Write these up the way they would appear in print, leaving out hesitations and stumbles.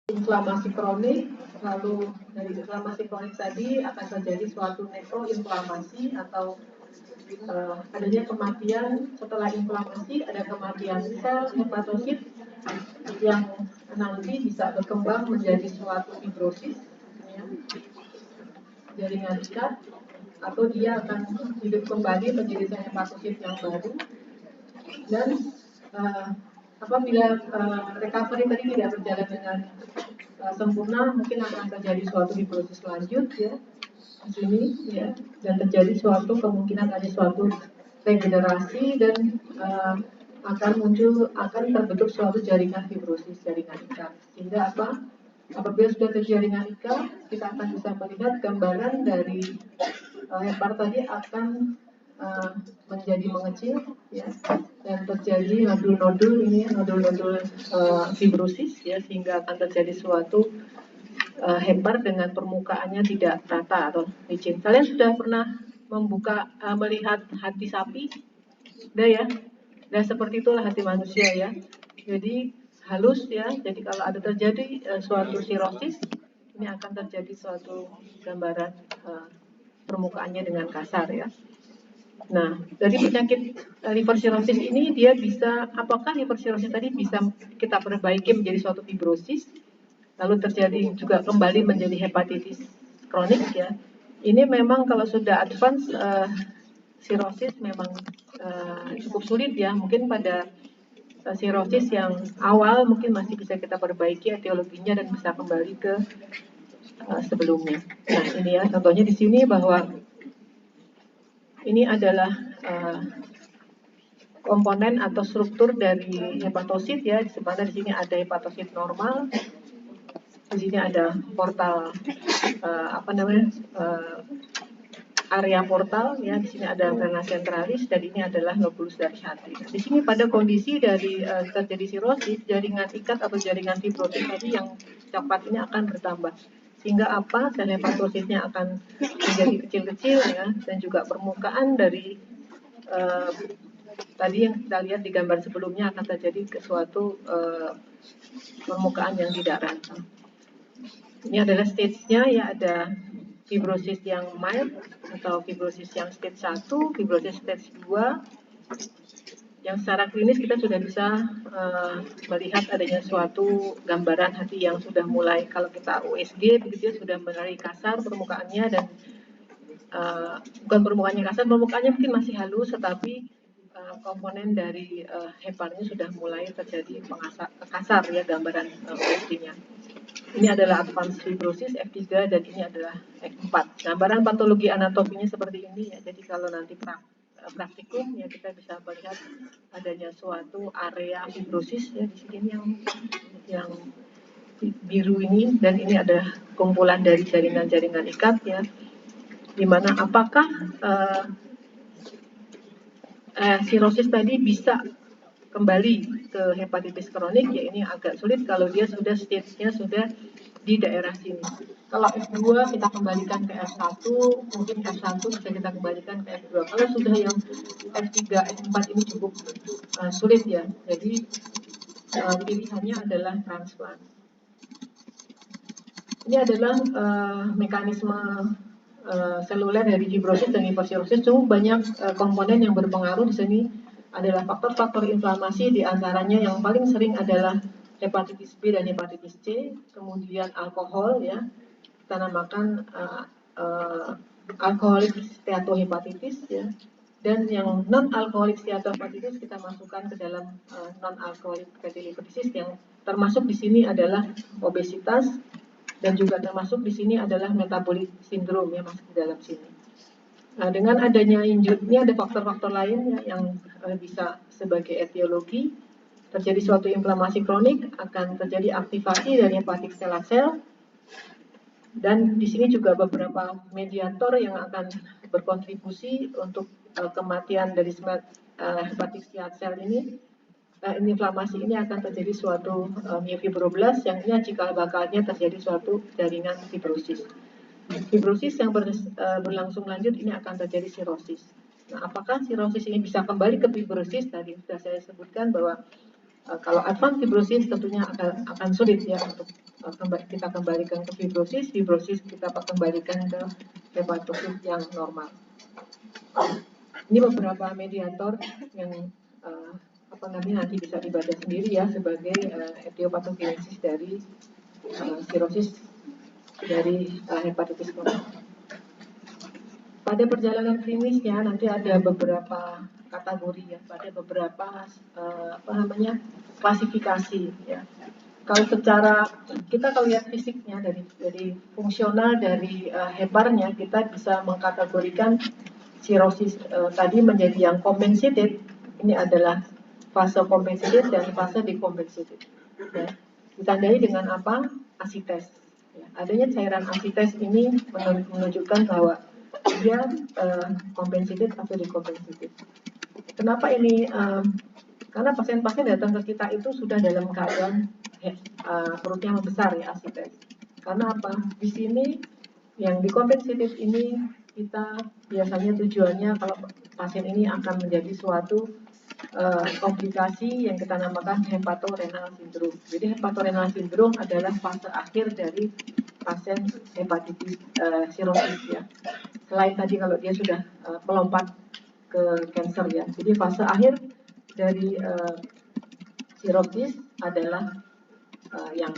inflamasi kronik, lalu dari inflamasi kronik tadi akan terjadi suatu nekroinflamasi atau adanya kematian setelah inflamasi, ada kematian sel hepatosit yang nanti bisa berkembang menjadi suatu fibrosis, ya, jaringan ikat, atau dia akan hidup kembali menjadi sel hepatosit yang baru. Dan apabila recovery tadi tidak berjalan dengan sempurna, mungkin akan terjadi suatu fibrosis lanjut, ya, di sini, ya, dan terjadi suatu kemungkinan ada suatu regenerasi dan akan terbentuk suatu jaringan fibrosis, jaringan ikat. Sehingga apabila sudah terjaringan ikat, kita akan bisa melihat gambaran dari hepar tadi akan menjadi mengecil, ya, dan terjadi nodul-nodul ini, nodul-nodul fibrosis, ya, sehingga akan terjadi suatu hepar dengan permukaannya tidak rata atau licin. Kalian sudah pernah melihat hati sapi? Udah, ya? Dan seperti itulah hati manusia, ya. Jadi halus, ya. Jadi kalau ada terjadi suatu sirosis, ini akan terjadi suatu gambaran permukaannya dengan kasar, ya. Nah, dari penyakit liver cirrhosis ini dia bisa, apakah liver cirrhosis tadi bisa kita perbaiki menjadi suatu fibrosis, lalu terjadi juga kembali menjadi hepatitis kronik, ya. Ini memang kalau sudah advance cirrhosis memang cukup sulit, ya. Mungkin pada cirrhosis yang awal mungkin masih bisa kita perbaiki etiologinya dan bisa kembali ke sebelumnya. Nah, ini, ya, contohnya di sini bahwa ini adalah komponen atau struktur dari hepatosit, ya, di mana di sini ada hepatosit normal, di sini ada portal area portal, ya, di sini ada vena centralis, dan ini adalah lobulus dari hati. Nah, di sini pada kondisi dari terjadi sirosis, jaringan ikat atau jaringan fibrosis tadi yang cepat ini akan bertambah, sehingga sel hepatositnya akan menjadi kecil-kecil, ya, dan juga permukaan dari tadi yang kita lihat di gambar sebelumnya akan terjadi ke suatu permukaan yang tidak rata. Ini adalah stage-nya, ya, ada fibrosis yang mild atau fibrosis yang stage 1, fibrosis stage 2, yang secara klinis kita sudah bisa melihat adanya suatu gambaran hati yang sudah mulai, kalau kita USG begitu, sudah mulai kasar permukaannya, dan bukan permukaannya kasar, permukaannya mungkin masih halus, tetapi komponen dari heparnya sudah mulai terjadi kasar, ya, gambaran USG-nya. Ini adalah advanced fibrosis F3 dan ini adalah F4. Gambaran patologi anatominya seperti ini, ya. Jadi kalau nanti praktikum, ya, kita bisa melihat adanya suatu area fibrosis, ya, di sini yang biru ini, dan ini adalah kumpulan dari jaringan-jaringan ikat, ya, di mana apakah sirosis tadi bisa kembali ke hepatitis kronik, ya, ini agak sulit kalau dia sudah stage-nya sudah di daerah sini. Kalau F2 kita kembalikan ke F1, mungkin F1 bisa kita kembalikan ke F2. Kalau sudah yang F3, F4 ini cukup sulit, ya. Jadi pilihannya adalah transplant. Ini adalah mekanisme seluler dari fibrosis dan hipersirosis. Cukup banyak komponen yang berpengaruh di sini adalah faktor-faktor inflamasi, di antaranya yang paling sering adalah hepatitis B dan hepatitis C, kemudian alkohol, ya, kita namakan alkoholik steatohepatitis, ya, dan yang non-alkoholik steatohepatitis kita masukkan ke dalam non-alkoholik fatty liver disease, yang termasuk di sini adalah obesitas, dan juga termasuk di sini adalah metabolic syndrome, ya, masuk di dalam sini. Nah, dengan adanya ini ada faktor-faktor lain, ya, yang bisa sebagai etiologi. Terjadi suatu inflamasi kronik, akan terjadi aktivasi dari hepatic stellate cell, dan di sini juga beberapa mediator yang akan berkontribusi untuk kematian dari hepatic stellate cell ini. Inflamasi ini akan terjadi suatu myofibroblast, yang ini cikal bakalnya terjadi suatu jaringan fibrosis. Fibrosis yang berlangsung lanjut ini akan terjadi sirosis. Nah, apakah sirosis ini bisa kembali ke fibrosis? Tadi sudah saya sebutkan bahwa Kalau advance fibrosis tentunya akan sulit ya untuk kita kembalikan ke fibrosis kita kembalikan ke hepatosit yang normal. Ini beberapa mediator yang nanti bisa dibaca sendiri ya sebagai etiopatogenesis dari sirosis dari hepatitis kronis. Pada perjalanan klinisnya nanti ada beberapa kategori ya, pada beberapa klasifikasi ya. Kalau secara kita kalau lihat fisiknya dari fungsional dari heparnya kita bisa mengkategorikan sirosis tadi menjadi yang compensated. Ini adalah fase compensated dan fase decompensated. Ya. Ditandai dengan apa? Asites. Ya. Adanya cairan asites ini menunjukkan bahwa dia compensated atau decompensated. Kenapa ini? Karena pasien-pasien datang ke kita itu sudah dalam keadaan perutnya membesar ya asites. Karena apa? Di sini yang decompensated ini kita biasanya tujuannya kalau pasien ini akan menjadi suatu komplikasi yang kita namakan hepatorenal syndrome. Jadi hepatorenal syndrome adalah fase akhir dari pasien hepatitis sirosis ya. Selain tadi kalau dia sudah melompat ke cancer ya. Jadi fase akhir dari sirosis adalah yang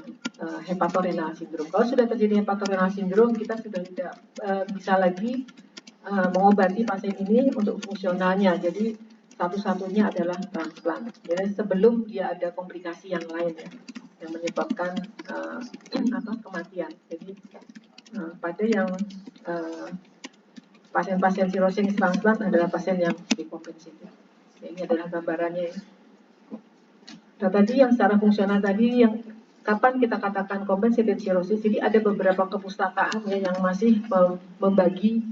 hepatorenal syndrome. Kalau sudah terjadi hepatorenal syndrome, kita sudah tidak bisa lagi mengobati pasien ini untuk fungsionalnya. Jadi satu-satunya adalah transplant. Jadi sebelum dia ada komplikasi yang lain ya, yang menyebabkan kematian. Jadi pada yang pasien-pasien sirosis transplant adalah pasien yang decompensated. Ini adalah gambarannya. Nah tadi yang secara fungsional tadi yang kapan kita katakan compensated cirrhosis, jadi ada beberapa kepustakaan ya yang masih membagi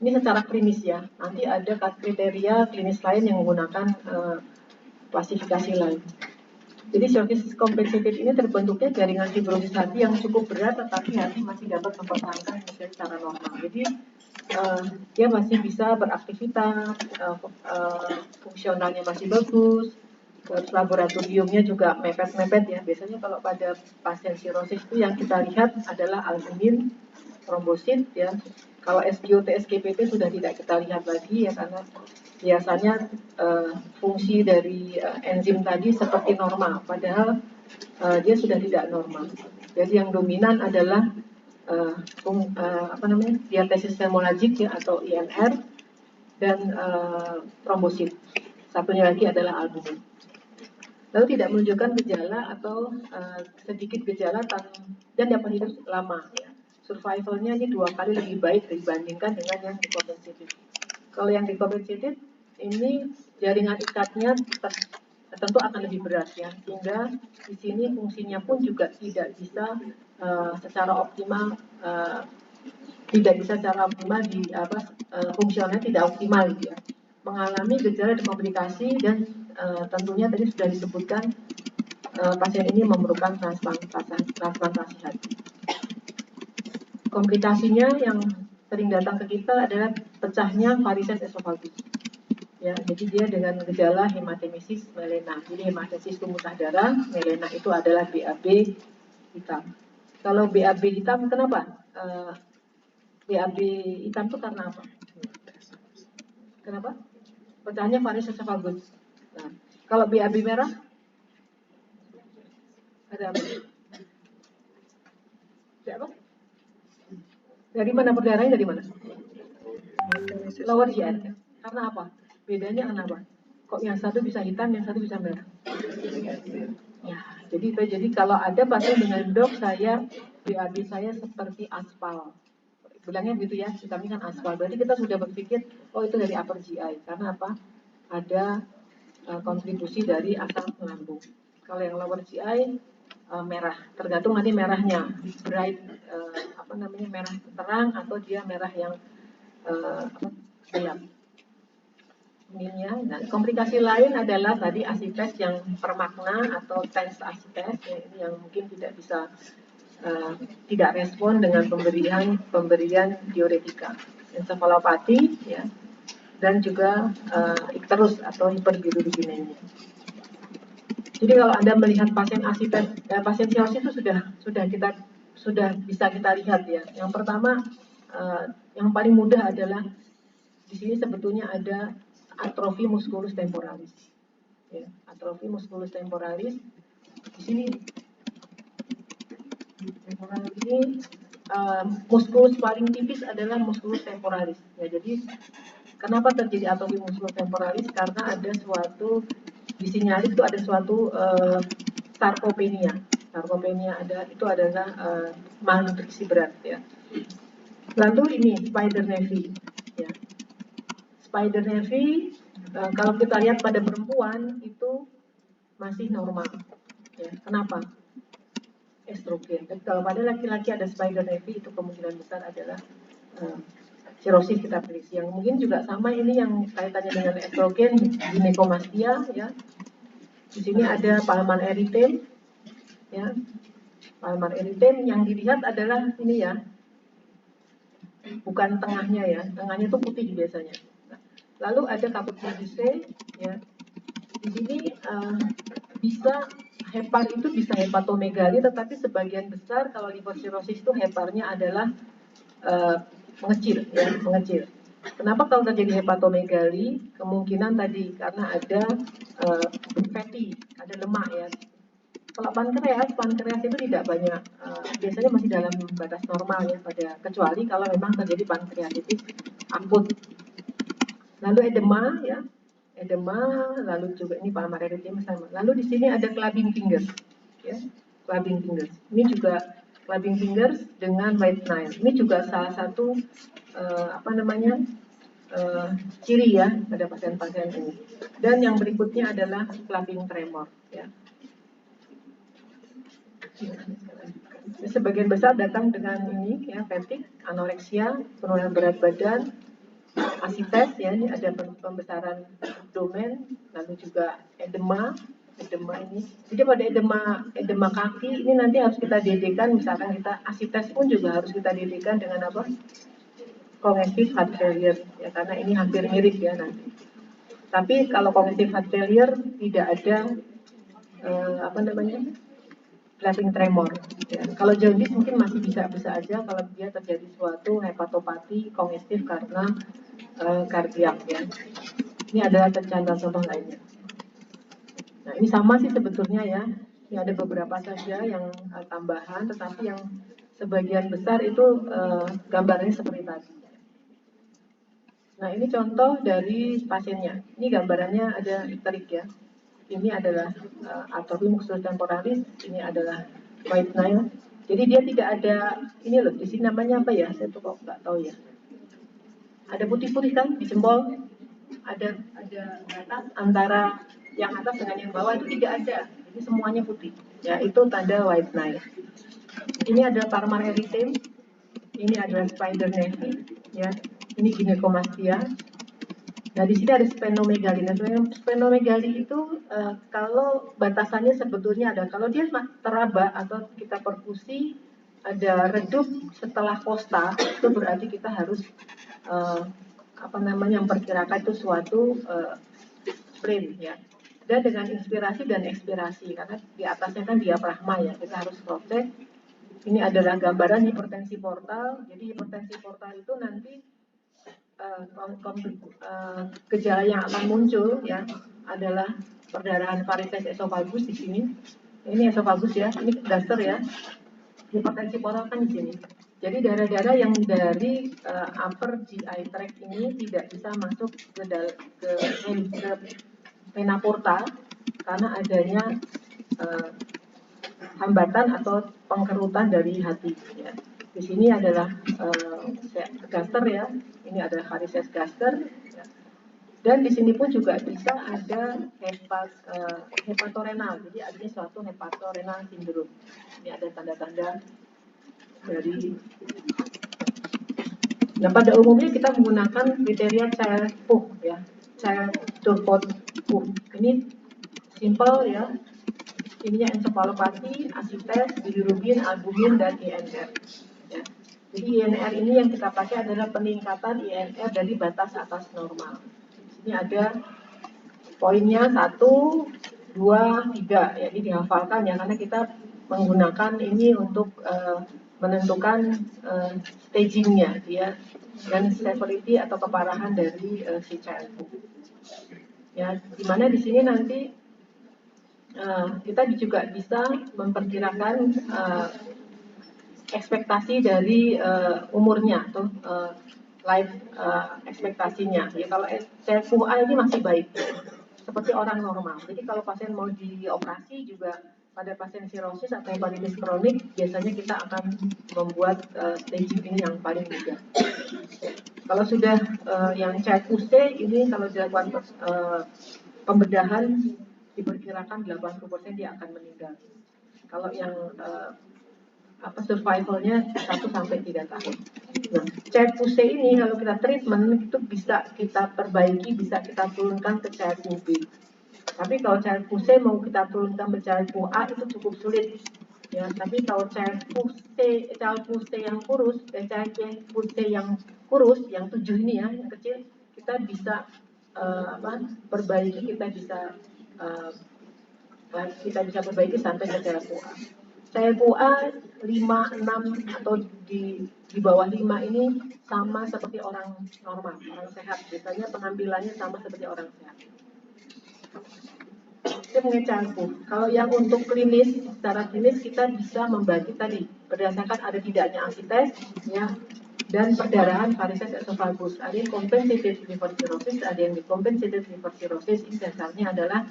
ini secara klinis ya. Nanti ada kriteria klinis lain yang menggunakan klasifikasi lain. Jadi cirrhosis compensated ini terbentuknya jaringan fibrosis hati yang cukup berat, tetapi hati masih dapat mempertahankan fungsi secara normal. Jadi dia masih bisa beraktivitas, fungsionalnya masih bagus. Terus laboratoriumnya juga mepet-mepet ya. Biasanya kalau pada pasien sirosis itu yang kita lihat adalah albumin, trombosit ya. Kalau SpO2, SGPT sudah tidak kita lihat lagi ya karena biasanya fungsi dari enzim tadi seperti normal, padahal dia sudah tidak normal. Jadi yang dominan adalah diatesis hemolagik ya atau INR dan trombosit. Satunya lagi adalah albumin. Lalu tidak menunjukkan gejala atau sedikit gejala dan dapat hidup lama. Ya. Survivalnya ini 2 kali lebih baik dibandingkan dengan yang decompensated. Kalau yang decompensated ini jaringan ikatnya tentu akan lebih berat ya, sehingga di sini fungsinya pun juga tidak bisa secara optimal fungsionalnya tidak optimal gitu ya. Mengalami gejala dekomplikasi dan tentunya tadi sudah disebutkan pasien ini memerlukan transplantasi hati. Komplikasinya yang sering datang ke kita adalah pecahnya varises esofagus. Ya, jadi dia dengan gejala hematemesis melena. Jadi hematemesis itu muntah darah, melena itu adalah BAB hitam. Kalau BAB hitam kenapa? BAB hitam itu karena apa? Kenapa? Pecahnya varises esofagus. Nah, kalau BAB merah ada apa? Ada apa? Dari mana berdarahnya dari mana? Lower GI. Karena apa? Bedanya kenapa? Kok yang satu bisa hitam, yang satu bisa merah? Ya, jadi kalau ada pasien dengan dok saya BAB saya seperti aspal. Bilangnya gitu ya, kami kan aspal. Berarti kita sudah berpikir, oh itu dari upper GI. Karena apa? Ada kontribusi dari asam lambung. Kalau yang lower GI merah, tergantung nanti merahnya bright merah terang atau dia merah yang gelap. Nah, komplikasi lain adalah tadi asites yang permakna atau tense asites ya, ini yang mungkin tidak bisa tidak respon dengan pemberian diuretika, ensefalopati ya, dan juga ikterus atau hiperbilirubinemia. Jadi kalau Anda melihat pasien pasien cirrhosis itu sudah bisa kita lihat ya. Yang pertama, yang paling mudah adalah di sini sebetulnya ada atrofi musculus temporalis. Ya, atrofi musculus temporalis. Di sini ini musculus paling tipis adalah musculus temporalis. Ya, jadi kenapa terjadi atrofi musculus temporalis? Karena ada suatu disinyalir itu ada suatu sarkopenia. Sarkopenia itu adalah malnutrisi berat ya. Lalu ini spider nevi ya. Spider nevi kalau kita lihat pada perempuan itu masih normal ya. Kenapa? Estrogen. Tapi kalau pada laki-laki ada spider nevi itu kemungkinan besar adalah cirrhosis kita prediksi. Yang mungkin juga sama ini yang kaitannya dengan estrogen, ginekomastia ya. Di sini ada palmar erythema ya. Palmar erythema yang dilihat adalah ini ya. Bukan tengahnya ya. Tengahnya itu putih biasanya. Lalu ada caput medusae ya. Di sini bisa hepar itu bisa hepatomegali, tetapi sebagian besar kalau liver cirrhosis itu heparnya adalah mengecil ya, mengecil. Kenapa kalau terjadi hepatomegali? Kemungkinan tadi karena ada fatty, ada lemak ya. Kalau pankreas itu tidak banyak, biasanya masih dalam batas normal ya, kecuali kalau memang terjadi pankreatitis akut. Lalu edema ya, lalu juga ini palmar erythema sama. Lalu di sini ada clubbing fingers, ya, clubbing fingers. Ini juga clubbing fingers dengan white nail. Ini juga salah satu ciri ya pada pasien-pasien ini. Dan yang berikutnya adalah clubbing tremor. Ya. Sebagian besar datang dengan ini ya, fatigue, anoreksia, penurunan berat badan, asites ya, ini ada pembesaran abdomen, lalu juga edema ini. Jadi pada edema kaki ini nanti harus kita dedekan, misalkan kita asites pun juga harus kita dedekan dengan apa? Congestive heart failure ya, karena ini hampir mirip ya nanti. Tapi kalau congestive heart failure tidak ada clubbing tremor. Ya. Kalau jaundice mungkin masih bisa aja kalau dia terjadi suatu hepatopati kongestif karena kardiak ya. Ini adalah contoh lainnya. Nah ini sama sih sebetulnya ya. Ini ada beberapa saja yang tambahan, tetapi yang sebagian besar itu gambarnya seperti tadi. Nah ini contoh dari pasiennya. Ini gambarannya ada iterik ya. Ini adalah atrofi musculus temporalis, ini adalah white nail. Jadi dia tidak ada, ini loh, di sini namanya apa ya? Saya tuh kok nggak tahu ya. Ada putih-putih kan di jempol, ada batas antara yang atas dengan yang bawah itu tidak ada. Jadi semuanya putih. Ya itu tanda white nail. Ini ada palmar erythema, ini adalah spider nevi, ya. Ini ginekomastia. Nah, di sini ada splenomegali. Nah, splenomegali itu kalau batasannya sebetulnya ada, kalau dia teraba atau kita perfusi ada redup setelah kosta, itu berarti kita harus memperkirakan itu suatu spleen ya. Dan dengan inspirasi dan ekspirasi, karena di atasnya kan diafragma ya, kita harus cross check. Ini adalah gambaran hipertensi portal. Jadi hipertensi portal itu nanti gejala yang akan muncul ya adalah perdarahan varises esofagus di sini. Ini esofagus ya, ini gaster ya. Hipertensi portal kan di sini. Jadi darah-darah yang dari upper GI tract ini tidak bisa masuk ke vena porta karena adanya hambatan atau pengkerutan dari hati. Ya. Di sini adalah gaster ya, ini adalah varises gaster. Ya. Dan di sini pun juga bisa ada hepatorenal, jadi ada suatu hepatorenal sindrom. Ini ada tanda-tanda dari. Nah pada umumnya kita menggunakan kriteria Child-Pugh ya, Child-Pugh. Ini simple ya. Ininya encephalopati, asites, bilirubin, albumin, dan INR. Ya. Jadi INR ini yang kita pakai adalah peningkatan INR dari batas atas normal. Ini ada poinnya 1, 2, 3 ya, ini dihafalkan ya, karena kita menggunakan ini untuk menentukan stagingnya ya, dan severity atau keparahan dari si CLP. Ya, dimana di sini nanti kita juga bisa memperkirakan ekspektasi dari umurnya atau life ekspektasinya. Ya, kalau CFUA ini masih baik, seperti orang normal. Jadi kalau pasien mau dioperasi juga pada pasien sirosis atau hepatitis kronik, biasanya kita akan membuat staging ini yang paling mudah. Kalau sudah yang CFUC ini kalau dilakukan pembedahan diperkirakan 80% dia akan meninggal. Kalau yang survivalnya 1-3 tahun. Nah, CFUC ini kalau kita treatment itu bisa kita perbaiki, bisa kita turunkan ke CFUB. Tapi kalau CFUC mau kita turunkan ke CFUA itu cukup sulit. Ya, tapi kalau CFUC yang kurus, CFUC yang kurus, yang 7 ini ya, yang kecil, kita bisa perbaiki, kita bisa perbaiki sampai ke CFUA. CFUA 5, 6 atau di bawah 5 ini sama seperti orang normal, orang sehat. Biasanya pengambilannya sama seperti orang sehat. Itu mengecangkup. Kalau yang untuk klinis, secara klinis kita bisa membagi tadi berdasarkan ada tidaknya antites, ya, dan perdarahan varises esophagus. Ada yang compensated liver cirrhosis, ada yang decompensated liver cirrhosis. Ini dasarnya adalah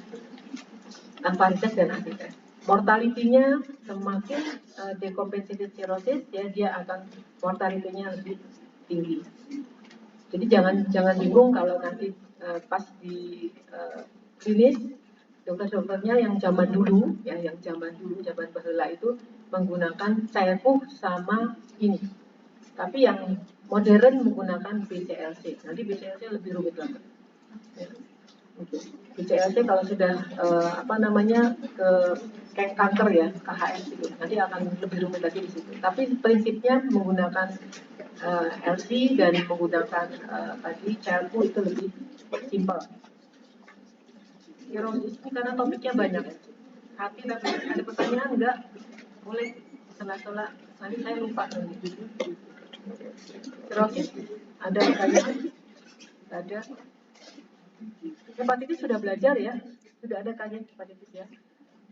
varises dan antites. Mortality-nya semakin decompensated cirrhosis, ya, dia akan mortality-nya lebih tinggi. Jadi jangan bingung kalau nanti pas di klinis dokter-dokternya yang zaman dulu, ya, zaman bahela itu menggunakan CFU sama ini. Tapi yang modern menggunakan BCLC. Nanti BCLC lebih rumit lagi. Ya. BCLC kalau sudah ke kanker ya, KHS itu, nanti akan lebih rumit lagi di situ. Tapi prinsipnya menggunakan LC dan menggunakan tadi CLP itu lebih simpel. Cirrhosis ini karena topiknya banyak. Hati tapi ada pertanyaan enggak? Boleh sela-sela. Nanti saya lupa nanti. Cirrhosis ada pertanyaan? Ada. Hepatitis sudah belajar ya, sudah ada kajian hepatitis ya.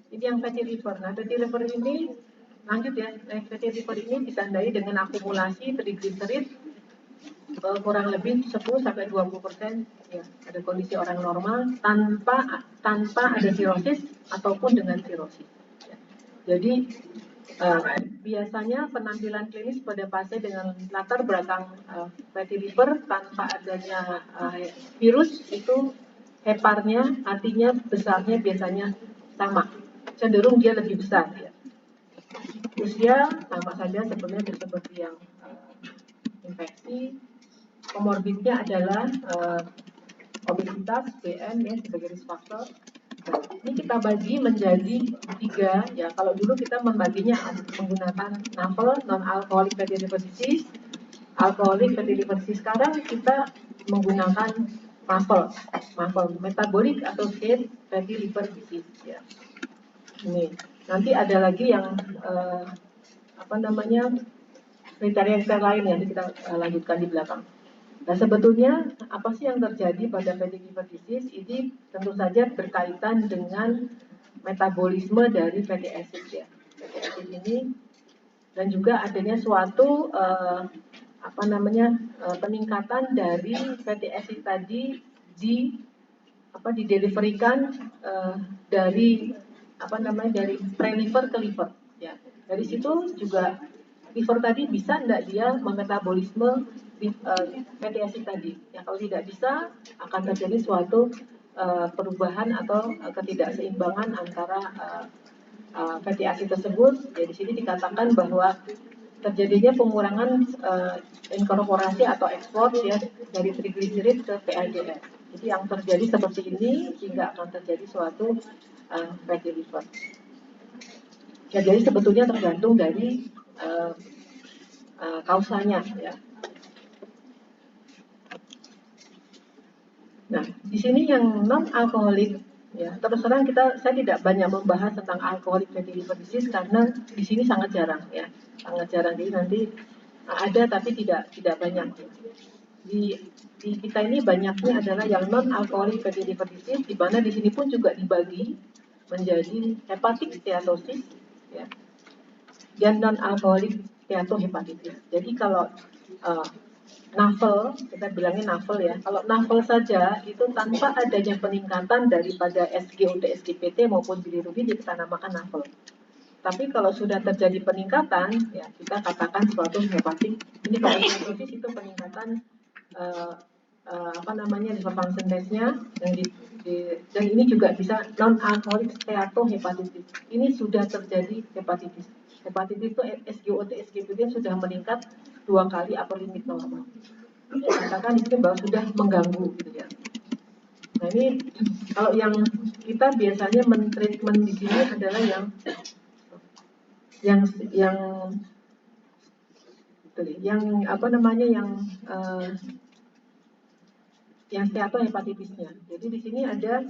Ini yang fatty liver. Nah, fatty liver ini lanjut ya. Fatty liver ini ditandai dengan akumulasi trigliserid kurang lebih 10-20% ya, ada kondisi orang normal tanpa ada sirosis ataupun dengan sirosis. Ya. Jadi biasanya penampilan klinis pada pasien dengan latar belakang fatty liver tanpa adanya virus itu heparnya, artinya besarnya biasanya sama, cenderung dia lebih besar. Ya. Usia sama saja sebenarnya seperti yang infeksi. Komorbidnya adalah obesitas, BM ya, sebagai risk factor. Nah, ini kita bagi menjadi 3 ya. Kalau dulu kita membaginya menggunakan NAFLD, non-alcoholic fatty liver disease, alcoholic fatty liver disease. Sekarang kita menggunakan MAFLD, metabolic associated fatty liver disease ya. Ini nanti ada lagi yang kriteria lain yang kita lanjutkan di belakang. Nah, sebetulnya apa sih yang terjadi pada fatty liver disease? Ini tentu saja berkaitan dengan metabolisme dari fatty acid ya. Fatty acid ini dan juga adanya suatu peningkatan dari fatty acid tadi dideliverikan dari dari pre-liver ke liver ya. Dari situ juga liver tadi bisa enggak dia memetabolisme fatty acid tadi. Ya, kalau tidak bisa akan terjadi suatu perubahan atau ketidakseimbangan antara fatty acid tersebut. Ya, di sini dikatakan bahwa terjadinya pengurangan inkorporasi atau ekspor ya dari trigliserid ke PLDL. Jadi yang terjadi seperti ini sehingga akan terjadi suatu fatty liver. Ya, jadi sebetulnya tergantung dari kausanya ya. Nah, di sini yang non alkoholik Ya, terus terang saya tidak banyak membahas tentang alcoholic fatty liver disease karena di sini sangat jarang ya, sangat jarang. Jadi nanti ada tapi tidak banyak. Di kita ini banyaknya adalah yang non alcoholic fatty liver disease, di mana di sini pun juga dibagi menjadi hepatic steatosis ya, dan non alcoholic steatohepatitis. Jadi kalau NAFLD, kita bilangnya NAFLD ya. Kalau NAFLD saja itu tanpa adanya peningkatan daripada SGOT, SGPT maupun bilirubin kita namakan NAFLD. Tapi kalau sudah terjadi peningkatan, ya kita katakan suatu hepatik. Ini kalau steatosis itu peningkatan liver function test-nya dan ini juga bisa non alcoholic steatohepatitis. Ini sudah terjadi hepatitis. Hepatitis itu SGOT, SGPT sudah meningkat 2 kali upper limit normal. Katakan di sini bahwa sudah mengganggu gitu ya. Nah ini kalau yang kita biasanya mentreatment di sini adalah yang steatohepatitisnya. Jadi di sini ada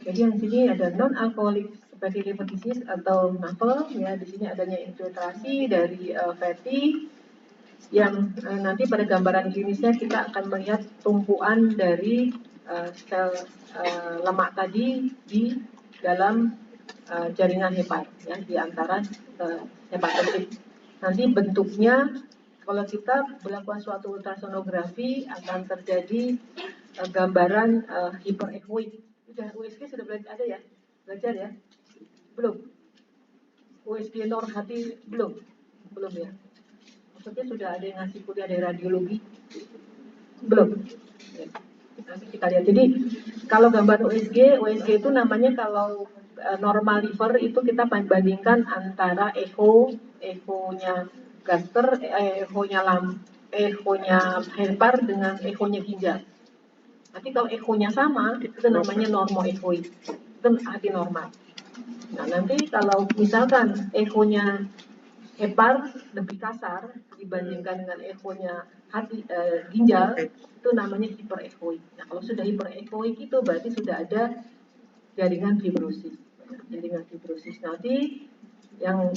Jadi yang sini ada non-alcoholic fatty liver disease atau NAFLD ya. Di sini adanya infiltrasi dari fatty yang nanti pada gambaran klinisnya kita akan melihat tumpuan dari sel lemak tadi di dalam jaringan hepat ya, di antara hepatosit. Nanti bentuknya kalau kita melakukan suatu ultrasonografi akan terjadi gambaran hiperechoik. Sudah USG sudah belajar ada ya? Belajar ya? Belum? USG NOR hati belum ya? Maksudnya sudah ada yang ngasih kuliah dari radiologi? Belum? Ya. Nanti kita lihat. Jadi kalau gambar USG itu namanya kalau normal liver itu kita bandingkan antara echonya gaster, echonya hepar dengan echonya ginjal. Nanti kalau echonya sama, itu namanya normoechoik. Itu hati normal. Nah, nanti kalau misalkan echonya hepar lebih kasar dibandingkan dengan echonya ginjal, itu namanya hiperechoik. Nah, kalau sudah hiperechoik itu berarti sudah ada jaringan fibrosis. Nanti yang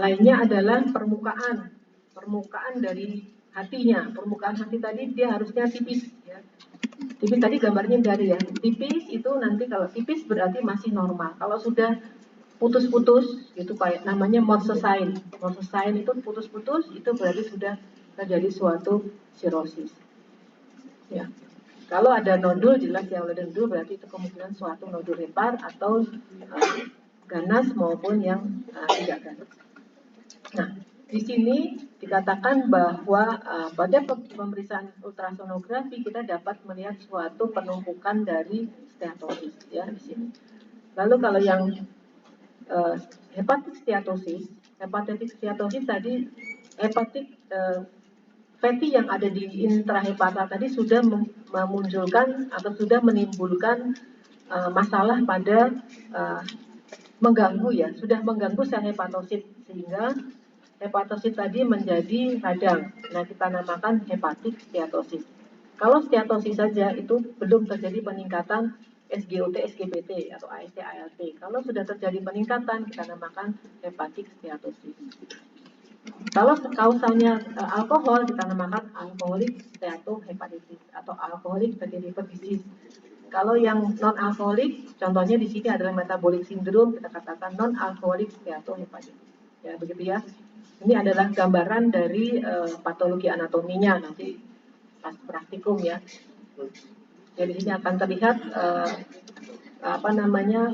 lainnya adalah permukaan dari hatinya. Permukaan hati tadi dia harusnya tipis ya. Tipis tadi gambarnya dari ya. Tipis itu nanti kalau tipis berarti masih normal. Kalau sudah putus-putus itu kayak namanya Morse sign. Morse sign itu putus-putus itu berarti sudah terjadi suatu sirosis. Ya. Kalau ada nodul jelas ya, ada nodul berarti itu kemungkinan suatu nodul hepar atau ganas maupun yang tidak ganas. Nah, di sini dikatakan bahwa pada pemeriksaan ultrasonografi kita dapat melihat suatu penumpukan dari steatosis ya di sini. Lalu kalau yang hepatic steatosis tadi hepatic fatty yang ada di intrahepata tadi sudah memunculkan atau sudah menimbulkan masalah pada sudah mengganggu sel hepatosit sehingga hepatosit tadi menjadi radang. Nah, kita namakan hepatic steatosis. Kalau steatosis saja itu belum terjadi peningkatan SGOT, SGPT atau AST, ALT. Kalau sudah terjadi peningkatan, kita namakan hepatic steatosis. Kalau kausanya alkohol, kita namakan alcoholic steatohepatitis atau alcoholic fatty liver disease. Kalau yang non-alkoholik, contohnya di sini adalah metabolic syndrome, kita katakan non-alkoholik steatohepatitis. Ya, begitu ya. Ini adalah gambaran dari patologi anatominya nanti pas praktikum ya. Jadi di sini akan terlihat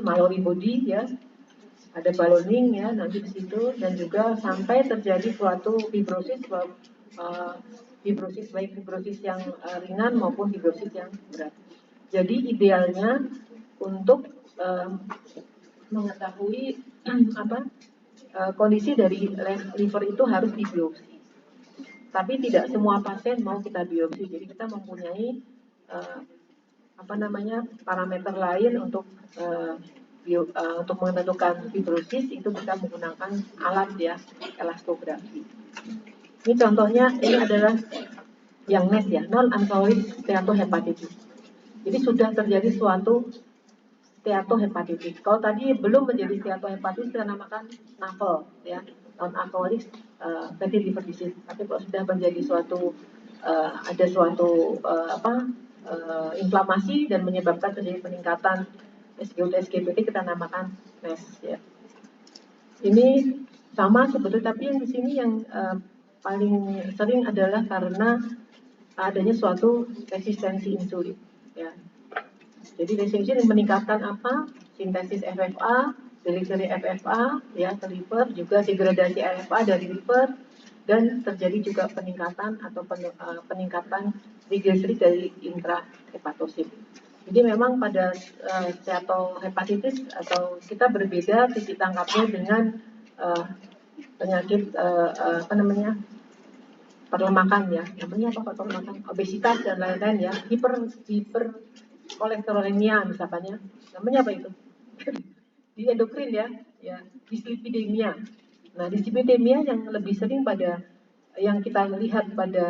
Mallory body ya. Ada ballooning ya nanti di situ dan juga sampai terjadi suatu fibrosis baik fibrosis yang ringan maupun fibrosis yang berat. Jadi idealnya untuk mengetahui kondisi dari liver itu harus dibiopsi. Tapi tidak semua pasien mau kita biopsi. Jadi kita mempunyai parameter lain untuk menentukan fibrosis itu kita menggunakan alat ya elastografi. Ini contohnya ini adalah yang NASH ya, non-alkoholik steatohepatitis. Jadi sudah terjadi suatu steatohepatitis. Kalau tadi belum menjadi steatohepatitis, kita namakan NAFL ya, non-alcoholic fatty liver disease. Tapi kalau sudah menjadi suatu ada suatu inflamasi dan menyebabkan terjadi peningkatan SGOT SGPT, kita namakan NASH ya. Ini sama sebetulnya, tapi yang di sini yang paling sering adalah karena adanya suatu resistensi insulin ya. Jadi resistensi meningkatkan apa? Sintesis FFA, delivery FFA ya ke liver, juga degradasi FFA dari liver, dan terjadi juga peningkatan atau peningkatan trigliserid dari intrahepatosit. Jadi memang pada steatohepatitis atau kita berbeda titik tangkapnya dengan penyakit perlemakan ya, namanya apa perlemakan, obesitas dan lain-lain ya, hiper kolesterolemia misalnya, namanya apa itu? Di endokrin ya, dislipidemia. Nah, dislipidemia yang lebih sering pada yang kita lihat pada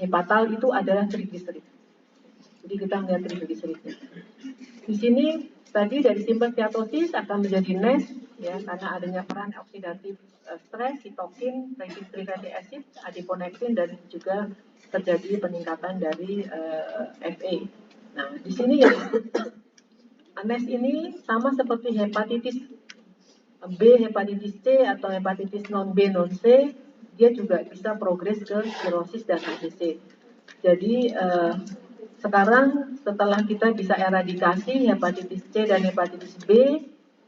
hepatal itu adalah trigliserid. Jadi kita melihat trigliseridnya. Di sini tadi dari simpel steatosis akan menjadi NASH ya, karena adanya peran oksidatif stres, sitokin, free fatty acid, adiponektin, dan juga terjadi peningkatan dari FA. Nah, di sini ya NASH ini sama seperti hepatitis B, hepatitis C atau hepatitis non B non C, dia juga bisa progres ke sirosis dan HCC. Jadi sekarang setelah kita bisa eradikasi hepatitis C dan hepatitis B,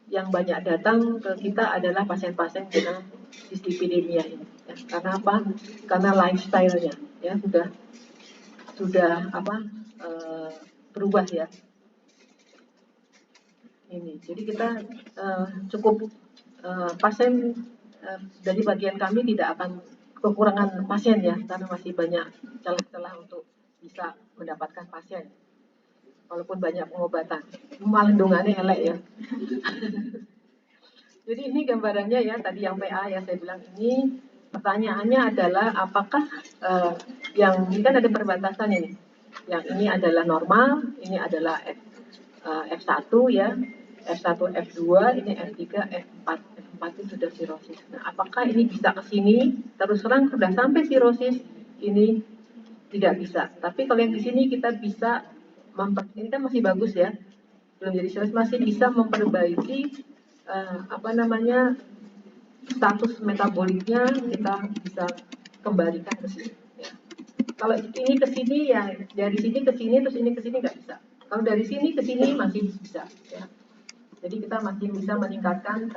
yang banyak datang ke kita adalah pasien-pasien dengan dislipidemia ini. Ya. Karena apa? Karena lifestyle-nya ya sudah berubah ya. Ini. Jadi kita cukup pasien dari bagian kami tidak akan kekurangan pasien ya, karena masih banyak celah-celah untuk bisa mendapatkan pasien. Walaupun banyak pengobatan, malindungannya elek ya. Jadi ini gambarannya ya, tadi yang PA ya saya bilang ini, pertanyaannya adalah apakah yang ini kan ada perbatasan ini, yang ini adalah normal, ini adalah F1 ya, F1, F2, ini F3, F4, F4 itu sudah sirosis. Nah, apakah ini bisa ke sini? Terus terang sudah sampai sirosis, ini tidak bisa. Tapi kalau yang di sini kita bisa ini kan masih bagus ya, belum jadi sirosis, masih bisa memperbaiki status metaboliknya, kita bisa kembalikan ke sini. Ya. Kalau ini ke sini ya, dari sini ke sini terus ini ke sini nggak bisa. Kalau dari sini ke sini masih bisa. Ya. Jadi kita masih bisa meningkatkan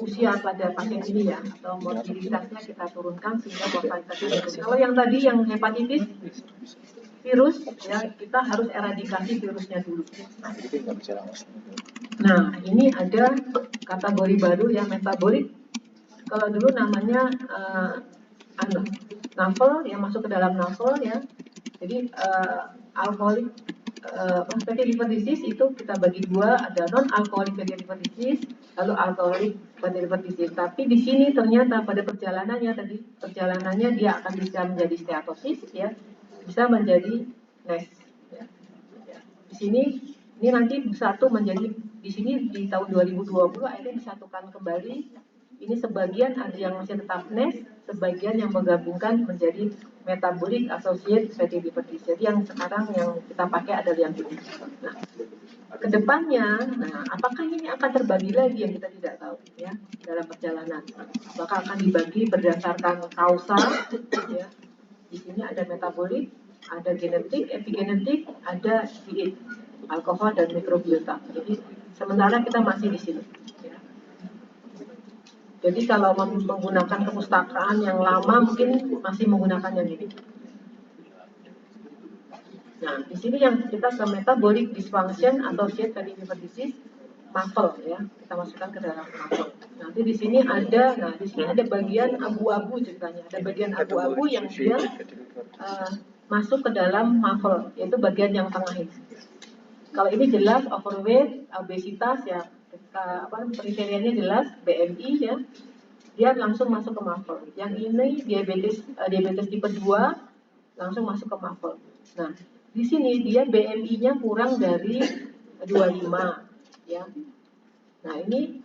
usia pada pasien ini ya, atau morbilitasnya kita turunkan sehingga mortalitasnya turun. Kalau yang tadi yang hepatitis virus ya, kita harus eradikasi virusnya dulu. Nah, ini ada kategori baru ya, metabolik. Kalau dulu namanya NAFL yang masuk ke dalam NAFL ya. Jadi alkoholik fatty liver disease itu kita bagi dua, ada non alkoholik fatty liver disease, lalu alkoholik fatty liver disease. Tapi di sini ternyata pada perjalanannya dia akan bisa menjadi steatosis ya, bisa menjadi NASH. Ya. Di sini ini nanti satu menjadi di sini di tahun 2020 akhirnya disatukan kembali. Ini sebagian ada yang masih tetap NASH, sebagian yang menggabungkan menjadi metabolic associated fatty liver disease. Jadi yang sekarang yang kita pakai adalah yang ini. Nah, kedepannya, apakah ini akan terbagi lagi yang kita tidak tahu ya dalam perjalanan. Apakah akan dibagi berdasarkan kausal, ya. Di sini ada metabolik, ada genetik, epigenetik, ada diet, alkohol dan mikrobiota. Jadi sementara kita masih di sini. Ya. Jadi kalau menggunakan kepustakaan yang lama mungkin masih menggunakan yang ini. Nah, di sini yang kita ke metabolic dysfunction associated fatty liver disease, MAFL ya, kita masukkan ke dalam MAFL. Nanti di sini ada bagian abu-abu ceritanya, ada bagian abu-abu yang dia masuk ke dalam MAFL, yaitu bagian yang tengah ini. Kalau ini jelas overweight, obesitas ya, kriterianya jelas BMI ya. dia langsung masuk ke MAFLE. Yang ini diabetes tipe 2 langsung masuk ke MAFLE. Nah, di sini dia BMI-nya kurang dari 25 ya. Nah, ini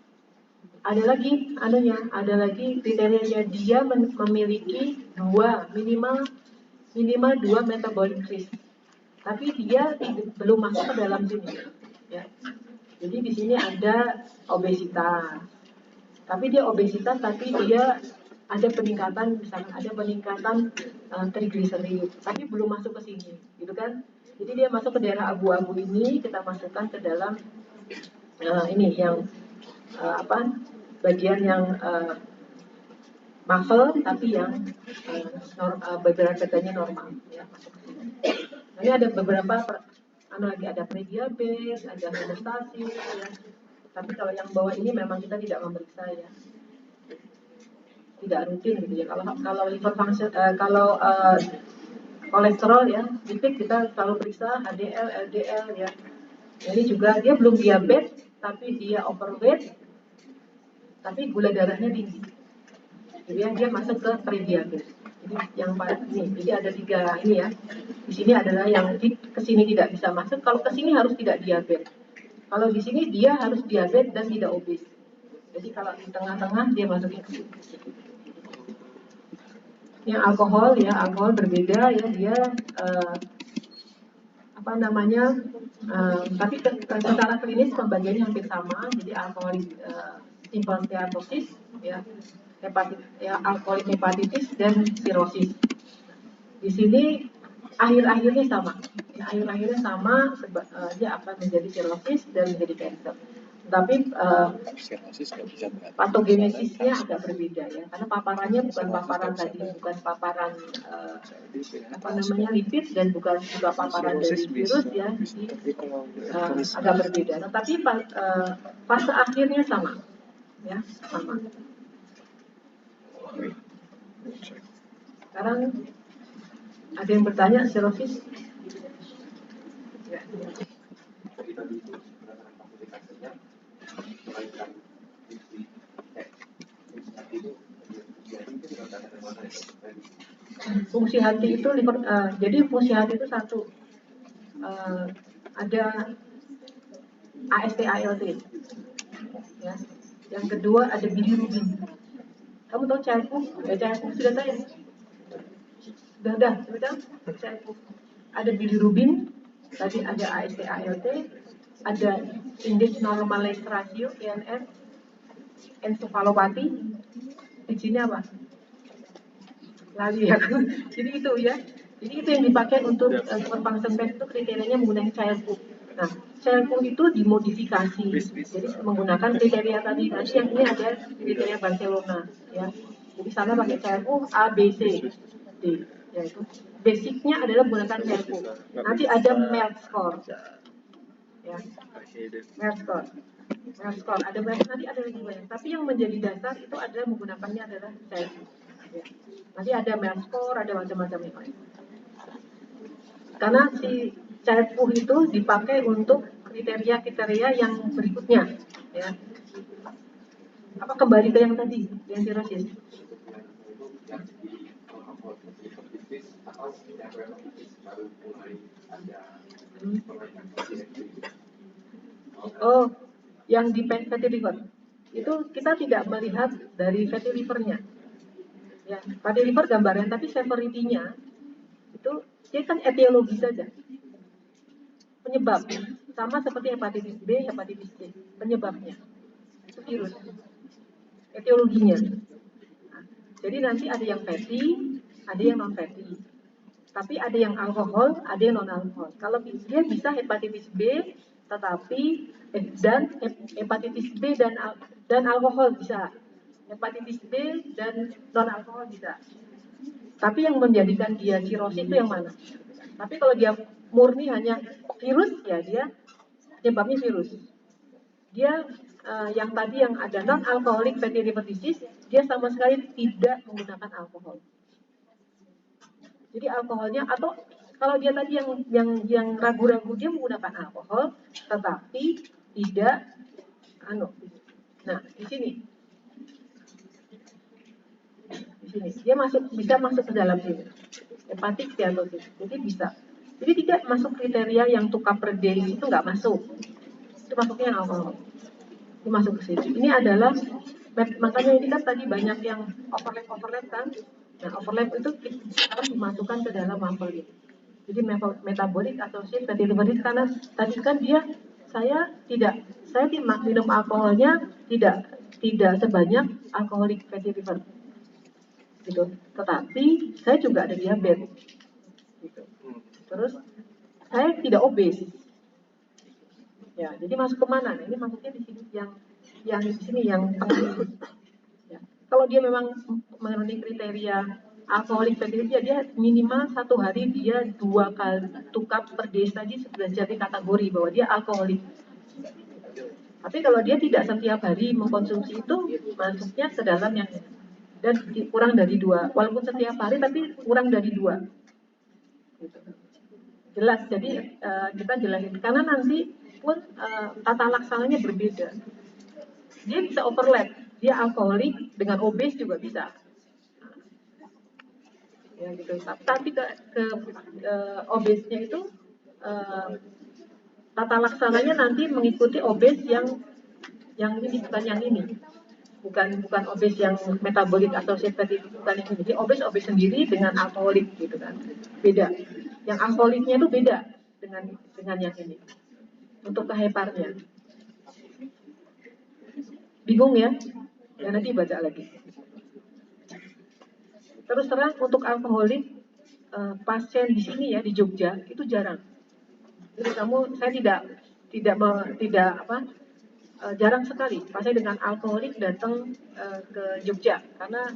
ada lagi kriterianya, dia memiliki minimal 2 metabolic risk. Tapi dia belum masuk ke dalam sini ya. Jadi di sini ada obesitas. Tapi dia ada peningkatan, misalkan ada peningkatan trigliserid, tapi belum masuk ke sini, gitu kan? Jadi dia masuk ke daerah abu-abu ini, kita masukkan ke dalam ini yang bagian yang MAFLE, tapi yang berat badannya normal, ya, masuk ke sini. Nah, ini ada beberapa ada prediabetes, ada homeostasis, ya. Tapi kalau yang bawah ini memang kita tidak memeriksa ya, tidak rutin gitu ya. Kalau liver function, kolesterol ya, lipid kita selalu periksa, HDL, LDL ya. Ini juga dia belum diabetes, tapi dia overweight, tapi gula darahnya tinggi. Jadi dia masuk ke prediabetes. Jadi yang ini, jadi ada 3 ini ya. Di sini adalah yang ke sini tidak bisa masuk. Kalau ke sini harus tidak diabetes. Kalau di sini dia harus diabetes dan tidak obes. Jadi kalau di tengah-tengah dia masuknya ke sini. Yang alkohol berbeda ya, dia tapi secara klinis pembagiannya hampir sama. Jadi alkoholik simple steatosis ya, alkoholik hepatitis dan sirosis. Di sini akhir-akhirnya sama. Dia akan menjadi sirosis dan menjadi kanker. Tapi patogenesisnya agak berbeda ya, karena paparannya bukan paparan lipid dan bukan juga paparan dari virus ya, agak berbeda. Nah, tapi fase akhirnya sama ya, sama. Sekarang ada yang bertanya sirosis? Ya. Fungsi hati itu jadi fungsi hati itu satu, ada AST ALT ya. Yang kedua ada bilirubin. Kamu tahu cairku? Cairku sudah tahu ya? Sudah cairku. Ada bilirubin, tadi ada AST ALT, ada indeks normalized ratio INR, encephalopati. Di sini apa? Lali ya. Jadi itu ya. Jadi itu yang dipakai untuk liver function test, itu kriterianya menggunakan cairku. Nah, cairku itu dimodifikasi. Jadi menggunakan kriteria tadi. Nanti yang ini ada kriteria Barcelona ya. Jadi sana pakai cairku A, B, C, D. Ya, itu basicnya adalah menggunakan cairku. Nanti ada MERT score. Ya. MERT score. Ada banyak, nanti ada lagi banyak. Tapi yang menjadi dasar itu adalah menggunakannya adalah cairku. Ya. Nanti ada MERT score, ada macam-macam yang lain. Karena si cairku itu dipakai untuk kriteria yang berikutnya. Ya. Apa kembali ke yang tadi, yang sirosis? Oh, yang di fatty liver itu kita tidak melihat dari fatty livernya. Ya, fatty liver gambaran, tapi severity-nya itu dia kan etiologi saja. Penyebab sama seperti hepatitis B, hepatitis C, penyebabnya itu virus. Etiologinya. Nah, jadi nanti ada yang fatty, ada yang non fatty. Tapi ada yang alkohol, ada yang non alkohol. Kalau dia bisa hepatitis B, tetapi dan hepatitis B dan alkohol bisa. Hepatitis B dan non alkohol bisa. Tapi yang menjadikan dia sirosis itu yang mana? Tapi kalau dia murni hanya virus, ya dia penyebabnya virus. Dia yang tadi yang ada non alkoholik fatty liver disease, dia sama sekali tidak menggunakan alkohol. Jadi alkoholnya, atau kalau dia tadi yang ragu-ragu, dia menggunakan alkohol tetapi tidak Nah, di sini di sini. Dia bisa masuk ke dalam sini. Hepatik steatosis. Jadi bisa. Jadi tidak masuk kriteria yang 2 cup per day itu nggak masuk. Itu masuknya yang alkohol. Itu masuk ke sini. Ini adalah makanya ini kan tadi banyak yang overlap kan. Nah, overlap itu sekarang dimasukkan ke dalam mapel ini. Jadi metabolic associated fatty liver disease karena tadi kan saya tidak minum alkoholnya tidak sebanyak alkoholik fatty liver gitu. Tetapi saya juga ada diabetes gitu. Terus saya tidak obes. Ya, jadi masuk kemana? Nah, ini masuknya di sini yang di sini yang tengah. Ya. Kalau dia memang memenuhi kriteria alkoholik fatty liver, dia minimal 1 hari dia 2 cup per day tadi sudah jadi kategori bahwa dia alkoholik. Tapi kalau dia tidak setiap hari mengkonsumsi itu, masuknya ke dalam yang ini. Dan kurang dari 2, walaupun setiap hari tapi kurang dari 2. Gitu. Jelas, jadi kita jelasin karena nanti pun tata laksananya berbeda. Dia bisa overlap, dia alkoholik dengan obes juga bisa. Ya gitu. Tapi ke obesnya itu tata laksananya nanti mengikuti obes yang ini bukan yang ini. Bukan obes yang metabolik associated itu bukan yang ini. Jadi obes sendiri dengan alkoholik gitu kan. Beda. Yang alkoholiknya itu beda dengan yang ini. Untuk keheparnya. Bingung ya? Ya nanti baca lagi. Terus terang untuk alkoholik pasien di sini ya di Jogja itu jarang. Jadi saya jarang sekali pasien dengan alkoholik datang ke Jogja karena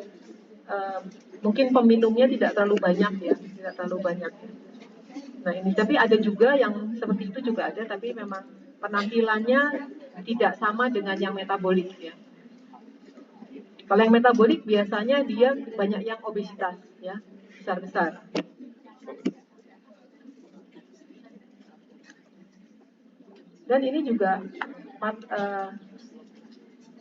mungkin peminumnya tidak terlalu banyak ya, tidak terlalu banyak. Nah ini tapi ada juga yang seperti itu juga ada, tapi memang penampilannya tidak sama dengan yang metabolik ya. Kalau yang metabolik biasanya dia banyak yang obesitas ya, besar-besar. Dan ini juga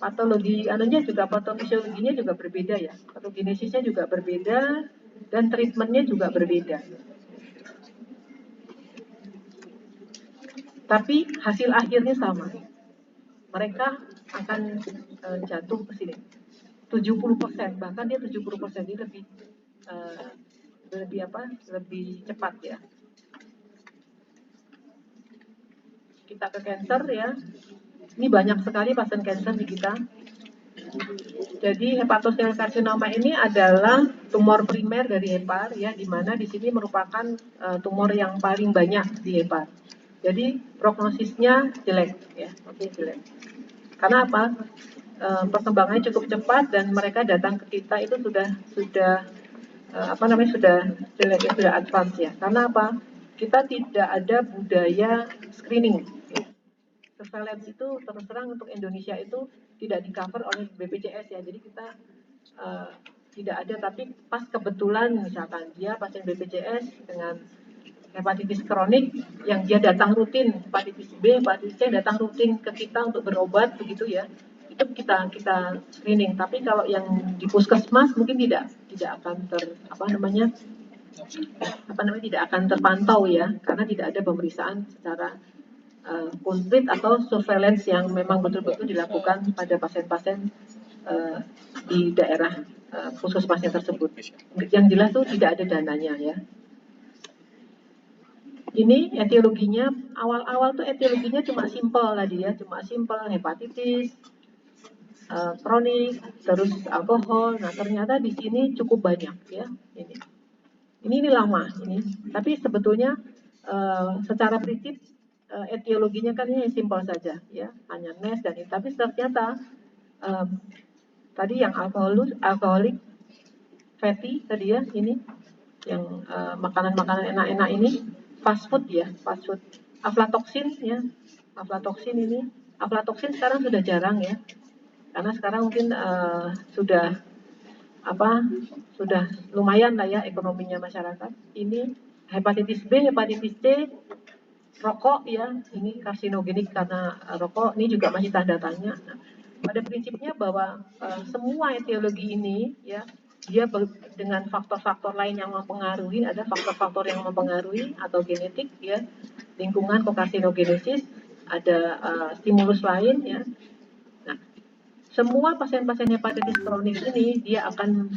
patologi patofisiologinya juga berbeda ya. Patogenesisnya juga berbeda dan treatmentnya juga berbeda. Tapi hasil akhirnya sama. Mereka akan jatuh ke sini. 70%, bahkan dia 70% ini lebih cepat ya. Kita ke cancer ya. Ini banyak sekali pasien cancer di kita. Jadi hepatosel karsinoma ini adalah tumor primer dari hepar ya, di mana di sini merupakan tumor yang paling banyak di hepar. Jadi prognosisnya jelek ya, jelek. Karena apa? Perkembangannya cukup cepat dan mereka datang ke kita itu sudah jelek, sudah advance ya. Karena apa? Kita tidak ada budaya screening. Ya. Surveillance itu terus terang untuk Indonesia itu tidak di cover oleh BPJS ya. Jadi kita tidak ada, tapi pas kebetulan misalkan dia pasien BPJS dengan hepatitis kronik yang dia datang rutin, hepatitis B, hepatitis C datang rutin ke kita untuk berobat begitu ya, itu kita screening. Tapi kalau yang di puskesmas mungkin tidak akan tidak akan terpantau ya, karena tidak ada pemeriksaan secara konkret atau surveillance yang memang betul-betul dilakukan pada pasien-pasien di daerah puskesmasnya tersebut. Yang jelas tuh tidak ada dananya ya. Ini etiologinya, awal-awal tuh etiologinya cuma simpel tadi ya, cuma simpel hepatitis, kronik, terus alkohol. Nah ternyata di sini cukup banyak ya ini lama ini. Tapi sebetulnya secara prinsip etiologinya kan ini simpel saja ya, hanya NES dan ini. Tapi ternyata tadi yang alkoholik fatty tadi ya, ini yang makanan-makanan enak-enak ini. Fast food ya, aflatoksin ya, aflatoksin sekarang sudah jarang ya, karena sekarang mungkin sudah lumayan lah ya ekonominya masyarakat. Ini hepatitis B, hepatitis C, rokok ya, ini karsinogenik karena rokok, ini juga masih tanda tanya. Nah, pada prinsipnya bahwa semua etiologi ini ya dia dengan faktor-faktor lain yang mempengaruhi, ada faktor-faktor yang mempengaruhi atau genetik ya, lingkungan kokarsinogenesis, ada stimulus lain ya. Nah, semua pasien-pasien hepatitis kronik ini dia akan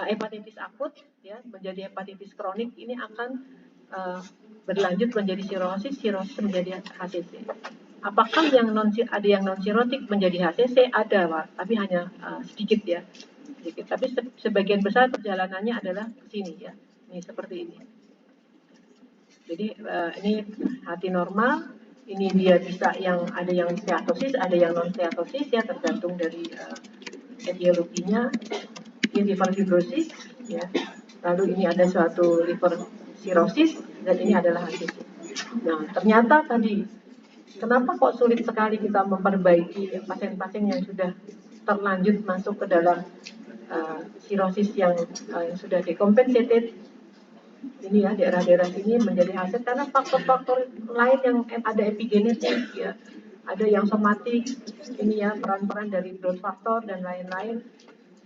hepatitis akut ya menjadi hepatitis kronik ini akan berlanjut menjadi sirosis menjadi HCC. Apakah yang ada yang non sirotik menjadi HCC? Ada, Pak, tapi hanya sedikit ya. Sedikit. Tapi sebagian besar perjalanannya adalah ke sini ya. Ini seperti ini. Jadi ini hati normal, ini dia bisa yang ada yang steatosis, ada yang non steatosis ya tergantung dari etiologinya. Ini liver fibrosis ya. Lalu ini ada suatu liver cirrhosis dan ini adalah HCC. Nah, ternyata tadi kenapa kok sulit sekali kita memperbaiki pasien-pasien yang sudah terlanjut masuk ke dalam sirosis yang sudah decompensated ini ya daerah-daerah sini menjadi hasil karena faktor-faktor lain yang ada epigenetik ya, ada yang somatik ini ya peran-peran dari growth factor dan lain-lain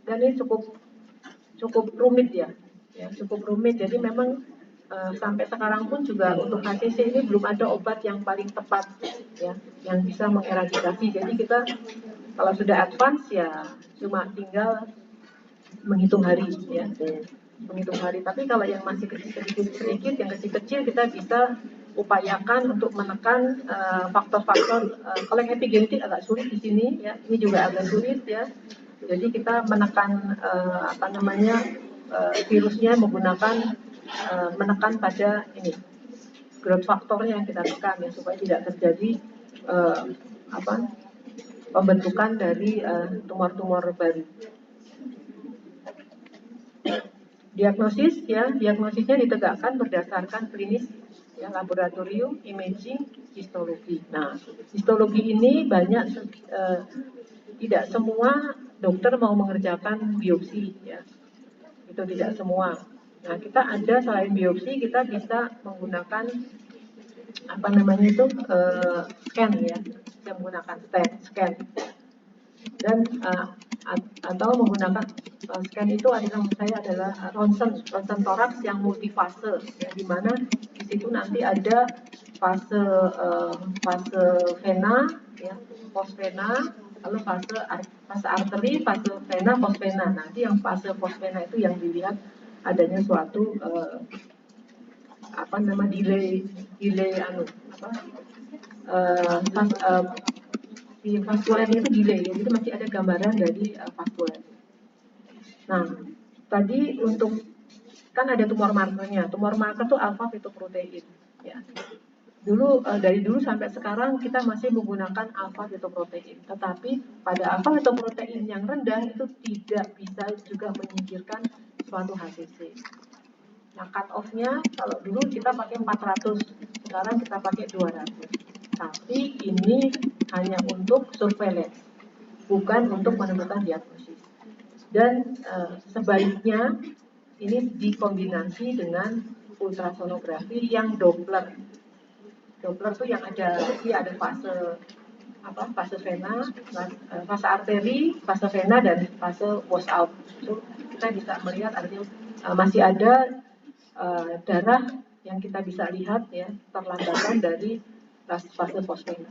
dan ini cukup rumit ya cukup rumit jadi memang sampai sekarang pun juga untuk HCC ini belum ada obat yang paling tepat ya yang bisa mengeradikasi jadi kita kalau sudah advance ya cuma tinggal menghitung hari ya menghitung hari tapi kalau yang masih sedikit yang kecil-kecil kita bisa upayakan untuk menekan faktor-faktor kalau yang epigenetik agak sulit di sini ya ini juga agak sulit ya jadi kita menekan virusnya menggunakan menekan pada ini growth faktornya yang kita tekan ya supaya tidak terjadi pembentukan dari tumor-tumor baru. Diagnosisnya ditegakkan berdasarkan klinis ya, laboratorium, imaging, histologi. Nah, histologi ini banyak tidak semua dokter mau mengerjakan biopsi ya. Itu tidak semua. Nah, kita ada selain biopsi kita bisa menggunakan scan ya. Bisa menggunakan scan. Dan atau menggunakan scan itu adalah ronsen toraks yang multifase ya, di mana di situ nanti ada fase vena ya, posvena lalu fase arteri, fase vena, posvena. Nanti yang fase posvena itu yang dilihat adanya suatu delay di vaskuler itu delay ya, jadi masih ada gambaran dari vaskuler. Nah, tadi untuk kan ada tumor markernya. Tumor marker itu alpha fetoprotein ya. Dari dulu sampai sekarang kita masih menggunakan alpha fetoprotein. Tetapi pada alpha fetoprotein yang rendah itu tidak bisa juga menyingkirkan suatu HCC. Nah, cut off-nya kalau dulu kita pakai 400, sekarang kita pakai 200. Tapi ini hanya untuk surveillance, bukan untuk menentukan diagnosis. Dan sebaiknya ini dikombinasi dengan ultrasonografi yang Doppler. Doppler itu yang ada fase vena, fase arteri, fase vena dan fase washout. Itu kita bisa melihat artinya masih ada darah yang kita bisa lihat ya perlambatan dari fase fosfena.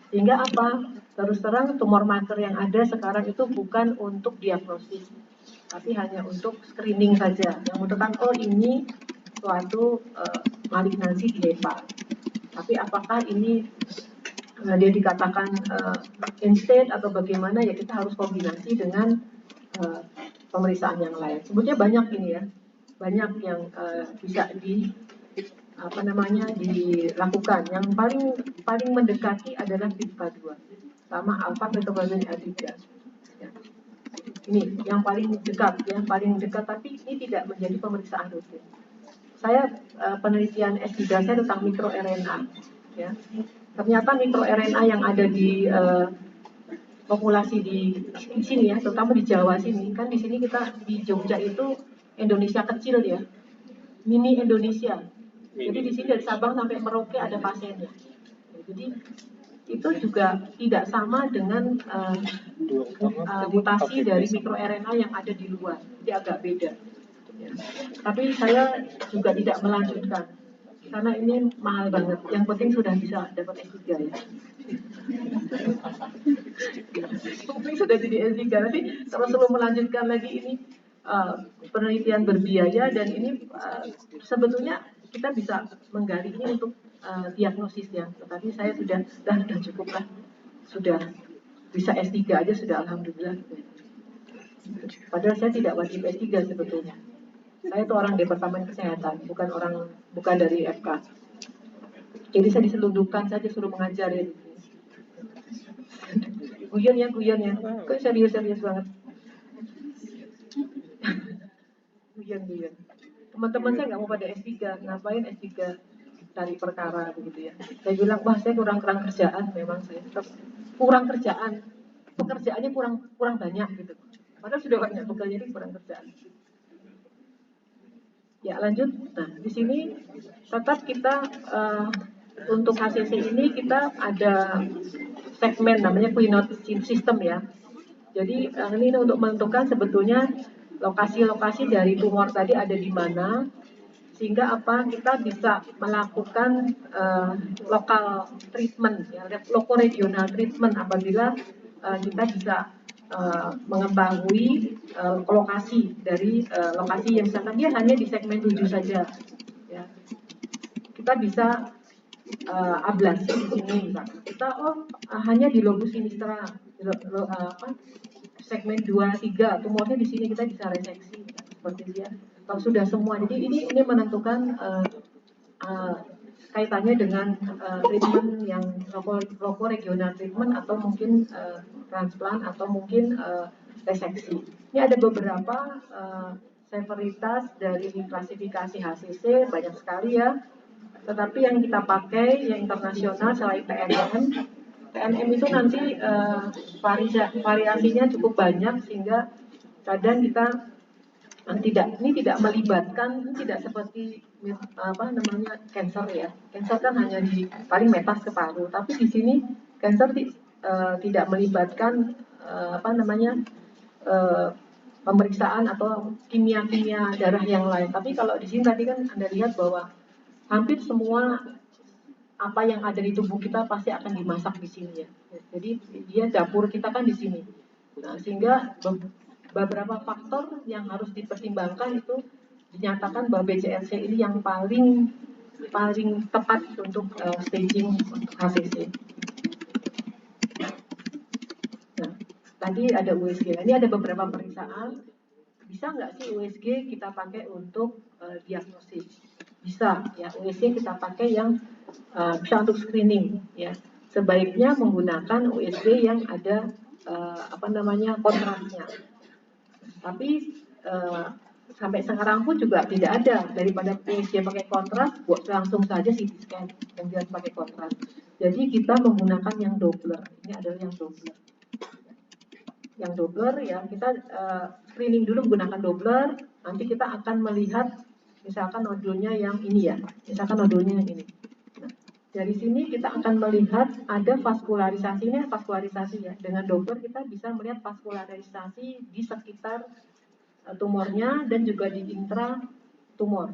Sehingga apa? Terus terang tumor marker yang ada sekarang itu bukan untuk diagnosis, tapi hanya untuk screening saja. Yang menentukan ini suatu malignansi di hepa. Tapi apakah ini dia dikatakan in-stage atau bagaimana ya kita harus kombinasi dengan pemeriksaan yang lain. Sebetulnya banyak ini ya, banyak yang bisa dilakukan. Yang paling mendekati adalah PIPA-2 sama alpha fetoprotein A3. Ya. Ini yang paling dekat tapi ini tidak menjadi pemeriksaan rutin. Saya penelitian S3 saya tentang mikroRNA ya. Ternyata mikroRNA yang ada di populasi di sini ya, terutama di Jawa sini, kan di sini kita di Jogja itu Indonesia kecil ya. Mini Indonesia. Jadi di sini dari Sabang sampai Merauke ada pasiennya. Jadi itu juga tidak sama dengan mutasi dari mikroRNA yang ada di luar, dia agak beda. Ya. Tapi saya juga tidak melanjutkan karena ini mahal banget. Yang penting sudah bisa dapat S3 ya. Mungkin sudah jadi S3, nanti kalau selalu melanjutkan lagi ini penelitian berbiaya dan ini sebetulnya kita bisa menggali ini untuk diagnosis ya. Tetapi saya sudah cukup lah, sudah bisa S3 aja sudah alhamdulillah. Padahal saya tidak wajib S3 sebetulnya. Saya itu orang Departemen Kesehatan, bukan dari FK. Jadi saya diselundupkan saja suruh mengajar ya. Guyon ya. Kok serius banget. Guyon. Teman-teman saya nggak mau pada S3, ngapain S3 cari perkara begitu ya. Saya bilang, wah saya kurang kerjaan, memang saya kurang kerjaan. Pekerjaannya kurang banyak gitu. Padahal sudah banyak bekerja, jadi kurang kerjaan. Ya lanjut. Nah di sini tetap kita untuk HCC ini kita ada segmen namanya Quinotic System ya. Jadi ini untuk menentukan sebetulnya lokasi-lokasi dari tumor tadi ada di mana, sehingga kita bisa melakukan lokal treatment ya, lokoregional treatment apabila kita bisa mengetahui lokasi dari lokasi yang misalkan dia hanya di segmen 7 saja ya. Kita bisa ablasi di sini misalkan. Kita hanya di lobus sinistra segmen 2-3 tumornya di sini, kita bisa reseksi seperti dia. Kalau sudah semua, jadi ini menentukan kaitannya dengan treatment yang lokoregional treatment atau mungkin transplant atau mungkin reseksi. Ini ada beberapa severitas dari klasifikasi HCC, banyak sekali ya. Tetapi yang kita pakai yang internasional selain TNM itu nanti variasinya cukup banyak sehingga kadang kita tidak melibatkan, tidak seperti cancer ya. Cancer kan hanya paling metas ke paru, tapi di sini cancer tidak melibatkan pemeriksaan atau kimia darah yang lain. Tapi kalau di sini tadi kan Anda lihat bahwa hampir semua apa yang ada di tubuh kita pasti akan dimasak di sini ya. Jadi dia dapur kita kan di sini. Nah, sehingga beberapa faktor yang harus dipertimbangkan itu dinyatakan bahwa BCLC ini yang paling tepat untuk staging HCC. Nah, tadi ada USG. Ini ada beberapa periksaan. Bisa nggak sih USG kita pakai untuk diagnosis? Bisa ya, USG kita pakai yang bisa untuk screening ya. Sebaiknya menggunakan USG yang ada kontrasnya. Tapi sampai sekarang pun juga tidak ada, daripada USG pakai kontras, buat langsung saja CT scan yang dia pakai kontras. Jadi kita menggunakan yang Doppler. Ini adalah yang Doppler. Yang Doppler ya, kita screening dulu menggunakan Doppler. Nanti kita akan melihat misalkan nodulnya yang ini ya, misalkan nodulnya yang ini. Nah, dari sini kita akan melihat ada vaskularisasi ya. Dengan Doppler kita bisa melihat vaskularisasi di sekitar tumornya dan juga di intra tumor.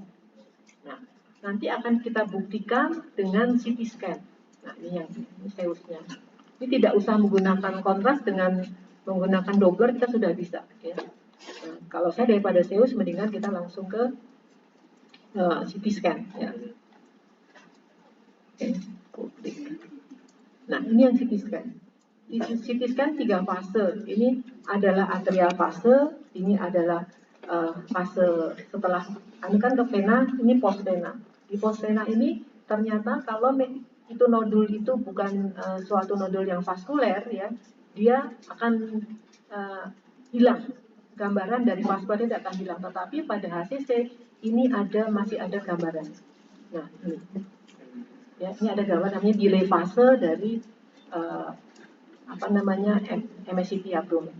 Nah, nanti akan kita buktikan dengan CT scan. Nah, ini Zeusnya. Ini tidak usah menggunakan kontras, dengan menggunakan Doppler kita sudah bisa. Ya. Nah, kalau saya daripada Zeus, mendingan kita langsung ke CT scan. Ya. Oke. Nah, ini yang CT scan. CT scan 3 fase. Ini adalah atrial fase, ini adalah fase setelah ini kan ke vena, ini post vena. Di post vena ini ternyata kalau itu nodul itu bukan suatu nodul yang vaskuler ya, dia akan hilang. Gambaran dari vaskuler tidak akan hilang, tetapi pada HCC ini masih ada gambaran. Nah, ini. Ya, ini ada gambar namanya delay fase dari MSCT abdomen.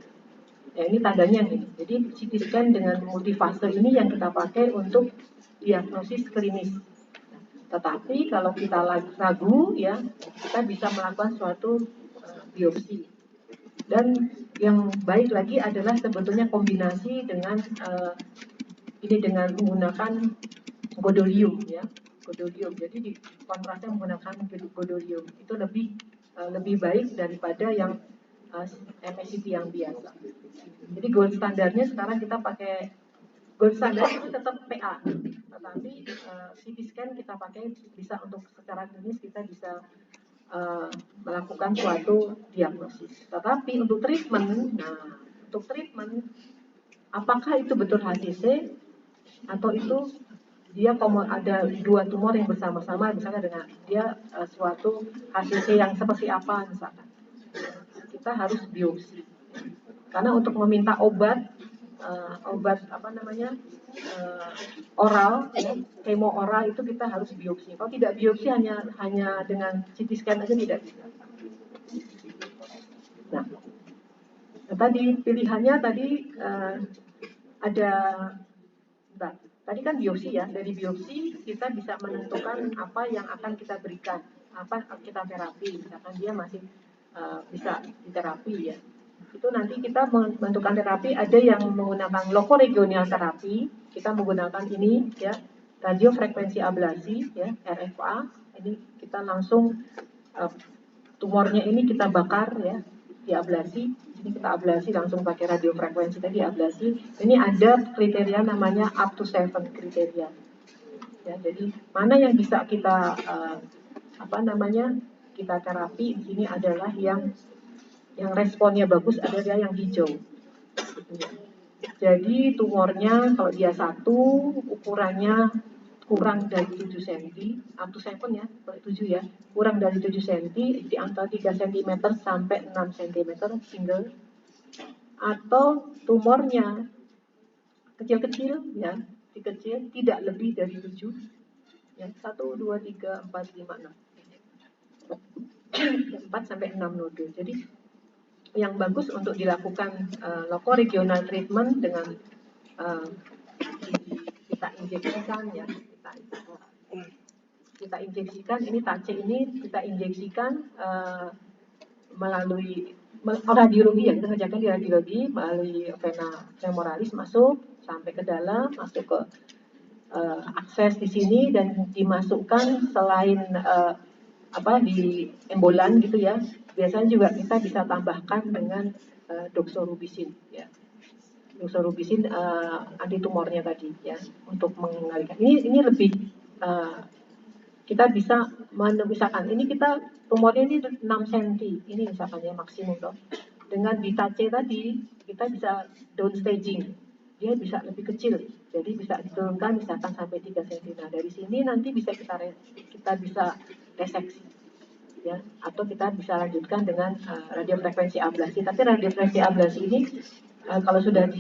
Ya, ini tandanya ini. Jadi CT scan dengan multifase ini yang kita pakai untuk diagnosis klinis. Tetapi kalau kita ragu ya, kita bisa melakukan suatu biopsi. Dan yang baik lagi adalah sebetulnya kombinasi dengan dengan menggunakan gadolium ya, gadolium. Jadi di kontrasnya menggunakan gadolium itu lebih baik daripada yang MSCT yang biasa. Jadi gold standarnya sekarang kita pakai gold standar itu tetap PA, tetapi CT scan kita pakai bisa untuk secara klinis kita bisa melakukan suatu diagnosis. Tetapi untuk treatment, apakah itu betul HCC atau itu dia ada dua tumor yang bersama-sama, misalnya dengan dia suatu HCC yang seperti apa misalkan. Kita harus biopsi. Karena untuk meminta obat oral, kemo oral itu kita harus biopsi. Kalau tidak biopsi hanya dengan CT scan aja tidak bisa. Nah, tadi pilihannya ada, tadi kan biopsi ya. Dari biopsi kita bisa menentukan apa yang akan kita berikan, apa kita terapi. Misalkan dia masih bisa diterapi ya. Itu nanti kita menentukan terapi, ada yang menggunakan lokoregional terapi, kita menggunakan ini ya, radiofrekuensi ablasi ya, RFA. Ini kita langsung tumornya ini kita bakar ya, diablasi. Ini kita ablasi langsung pakai radiofrekuensi tadi ablasi. Ini ada kriteria namanya up to 7 kriteria. Ya, jadi mana yang bisa kita kita terapi di sini adalah yang responnya bagus adalah yang hijau. Jadi tumornya kalau dia 1, ukurannya kurang dari 7 cm, up to 7 ya, 7 ya, kurang dari 7 cm, di angka 3 cm sampai 6 cm single, atau tumornya kecil-kecil ya, kecil tidak lebih dari 7 ya, 1, 2, 3, 4, 5, 6 4 sampai 6 nodul. Jadi yang bagus untuk dilakukan lokoregional treatment dengan kita injeksikan ya, kita injeksikan ini TAC ini kita injeksikan melalui radiologi ya, kita kerjakan di radiologi melalui vena femoralis masuk sampai ke dalam, masuk ke akses di sini dan dimasukkan selain di embolan gitu ya. Biasanya juga kita bisa tambahkan dengan doxorubicin ya. Doxorubicin anti tumornya tadi ya, untuk mengalihkan. Ini lebih kita bisa misalkan ini kita tumornya ini 6 cm, ini misalkan ya maksimum loh. Dengan ditace tadi kita bisa down staging, dia bisa lebih kecil, jadi bisa diturunkan misalkan sampai 3 cm. Nah dari sini nanti bisa kita bisa reseksi ya, atau kita bisa lanjutkan dengan radiofrekuensi ablasi. Tapi radiofrekuensi ablasi ini kalau sudah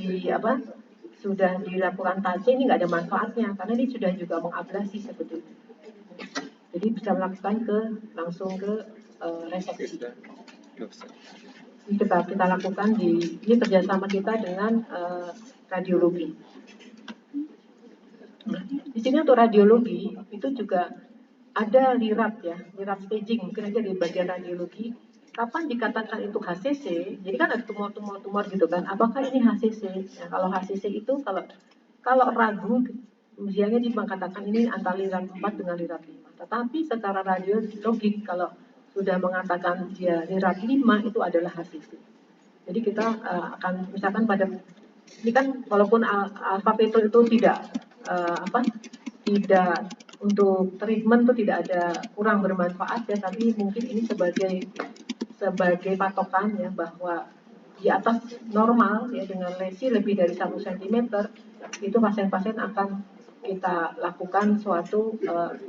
dilakukan TAC ini nggak ada manfaatnya karena ini sudah juga mengablasi sebetulnya. Jadi bisa melakukan langsung ke reseksi. Ini kita lakukan ini kerjasama kita dengan radiologi. Nah, di sini untuk radiologi itu juga ada lirat ya, lirat staging, mungkin aja di bagian radiologi. Kapan dikatakan itu HCC? Jadi kan ada tumor gitu kan. Apakah ini HCC? Nah, kalau HCC itu kalau ragu, usianya dikatakan ini antara lirat 4 dengan lirat 5. Tetapi secara radiologi kalau sudah mengatakan dia lirat 5 itu adalah HCC. Jadi kita akan misalkan pada ini kan walaupun alpha petrol itu tidak untuk treatment itu tidak ada kurang bermanfaat ya, tapi mungkin ini sebagai patokan ya bahwa di atas normal ya dengan lesi lebih dari 1 cm itu pasien-pasien akan kita lakukan suatu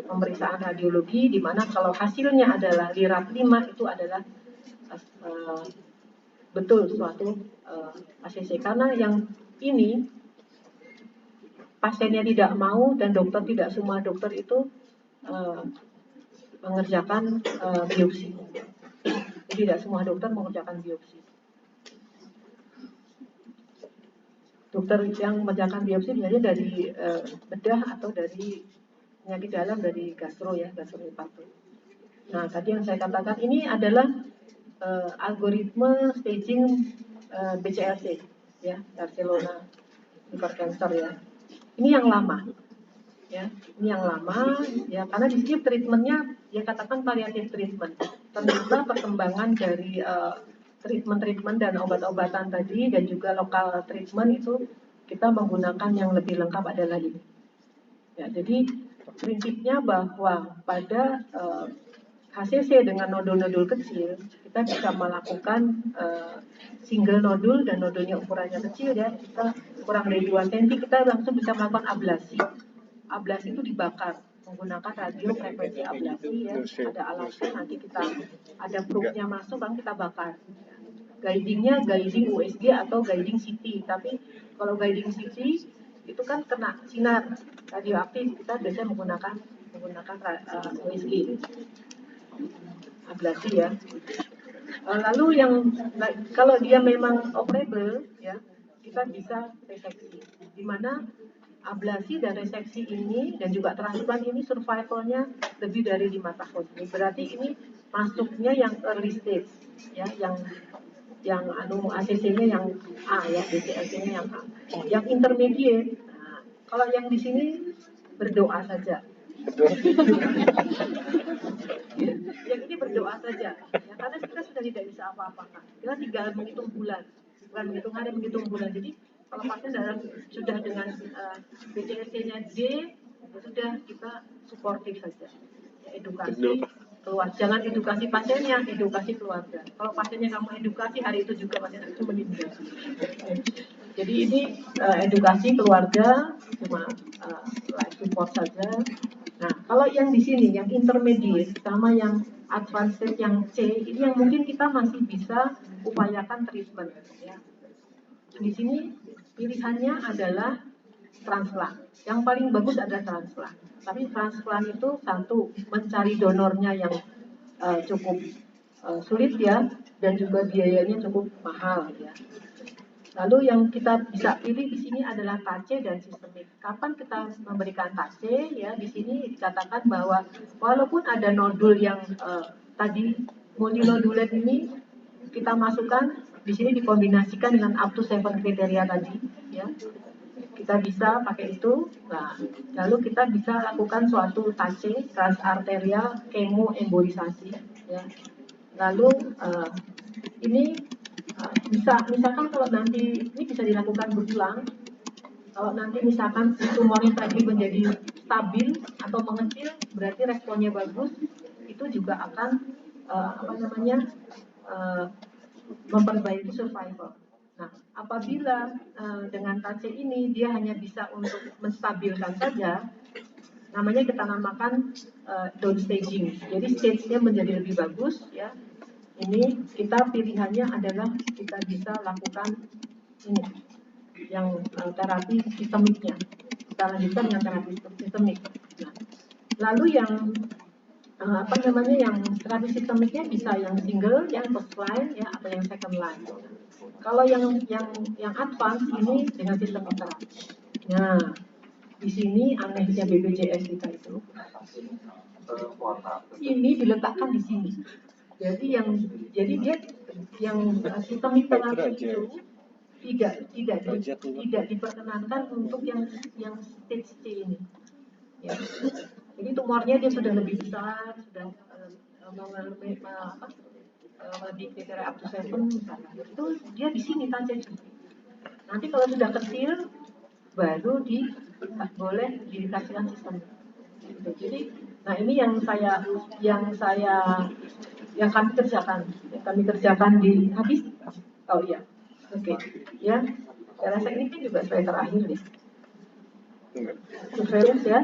pemeriksaan radiologi di mana kalau hasilnya adalah lirat 5 itu adalah betul suatu HCC, karena yang ini pasiennya tidak mau dan tidak semua dokter itu mengerjakan biopsi. Tidak semua dokter mengerjakan biopsi. Dokter yang mengerjakan biopsi biasanya dari bedah atau dari penyakit dalam dari gastro ya, gastroenteropato. Nah, tadi yang saya katakan ini adalah algoritma staging BCLC ya, Barcelona liver cancer ya. Ini yang lama ya, ini yang lama ya, karena di sini treatmentnya ya katakan palliative treatment. Ternyata perkembangan dari treatment dan obat-obatan tadi dan juga lokal treatment itu kita menggunakan yang lebih lengkap adalah ini. Ya, jadi prinsipnya bahwa pada HCC dengan nodul-nodul kecil kita bisa melakukan single nodul dan nodulnya ukurannya kecil ya, kita kurang dari 2 cm kita langsung bisa melakukan ablasi. Ablasi itu dibakar menggunakan radio frekuensi ablasi ya, ada alatnya nanti kita ada probe-nya masuk kan kita bakar. Guidingnya guiding USG atau guiding CT, tapi kalau guiding CT itu kan kena sinar radioaktif, kita biasanya menggunakan USG ablasi ya. Lalu yang kalau dia memang operable ya, kita bisa reseksi, di mana ablasi dan reseksi ini dan juga transplant ini survivalnya lebih dari 5 tahun. Berarti ini masuknya yang early stage ya, yang ACC-nya yang A ya, BCLC-nya yang A. Yang intermediate, nah, kalau yang di sini berdoa saja. Yang ini berdoa saja, ya, karena kita sudah tidak bisa apa-apakan. Kita tinggal menghitung bulan, bukan menghitung hari, menghitung bulan. Jadi kalau pasien sudah dengan BCLC-nya D, sudah kita suportif saja. Ya, edukasi keluar, jangan edukasi pasiennya, edukasi keluarga. Kalau pasiennya kamu edukasi, hari itu juga pasien itu meninggal. Jadi ini edukasi keluarga, cuma life support saja. Nah, kalau yang di sini, yang intermediate sama yang advanced yang C, ini yang mungkin kita masih bisa upayakan treatment. Ya. Di sini pilihannya adalah transplant. Yang paling bagus adalah transplant. Tapi transplant itu satu, mencari donornya yang cukup sulit ya, dan juga biayanya cukup mahal ya. Lalu yang kita bisa pilih di sini adalah TAC dan sistemik. Kapan kita memberikan TAC? Ya, di sini dikatakan bahwa walaupun ada nodul yang tadi multinodular ini kita masukkan di sini dikombinasikan dengan up to 7 kriteria tadi, ya. Kita bisa pakai itu. Nah, lalu kita bisa lakukan suatu TAC, transarterial kemoembolisasi, ya. Lalu ini bisa, misalkan kalau nanti ini bisa dilakukan berulang, kalau nanti misalkan tumornya tadi menjadi stabil atau mengecil, berarti responnya bagus, itu juga akan memperbaiki survival. Nah, apabila dengan TAC ini dia hanya bisa untuk menstabilkan saja, namanya kita namakan down staging. Jadi stage-nya menjadi lebih bagus, ya. Ini kita pilihannya adalah kita bisa lakukan ini yang terapi sistemiknya. Kita lanjutkan dengan terapi sistemik. Nah, lalu yang yang terapi sistemiknya bisa yang single, yang first line, ya, atau yang second line. Kalau yang advance ini dengan sistem terapi. Nah, di sini anehnya BPJS kita itu, ini diletakkan di sini. Jadi dia yang sistemik terapi itu tidak diperkenankan untuk yang stage C ini. Ya. Jadi tumornya dia sudah lebih besar, sudah lebih kriteria up to 7 misalnya. Itu dia di sini saja. Nanti kalau sudah kecil baru boleh dikasihkan sistem. Jadi, nah ini yang kami kerjakan di habis. Oh iya, oke. Ya, saya rasa ini kan juga slide terakhir nih. Surveillance ya.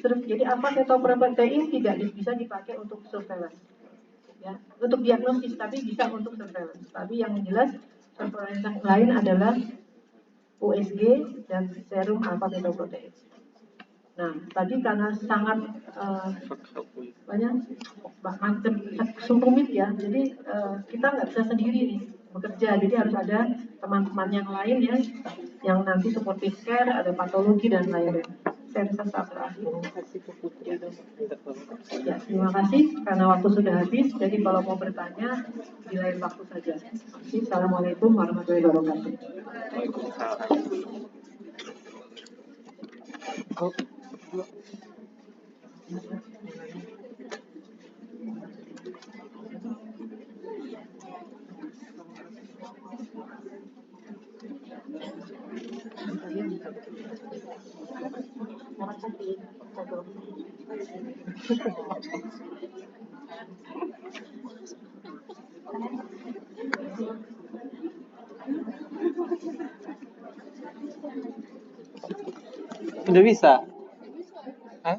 Jadi alpha fetoprotein tidak bisa dipakai untuk surveillance. Ya, untuk diagnosis tapi bisa untuk surveillance. Tapi yang jelas surveillance yang lain adalah USG dan serum alpha fetoprotein. Nah, tadi karena sangat banyak macam rumit ya, jadi kita nggak bisa sendiri nih bekerja, jadi harus ada teman-teman yang lain ya, yang nanti supportive care, ada patologi dan lain-lain. Saya rasa tak berakhir. Kasih ke Putri dong. Ya, terima kasih karena waktu sudah habis. Jadi kalau mau bertanya di lain waktu saja. Assalamualaikum warahmatullahi wabarakatuh. Udah bisa? Hah?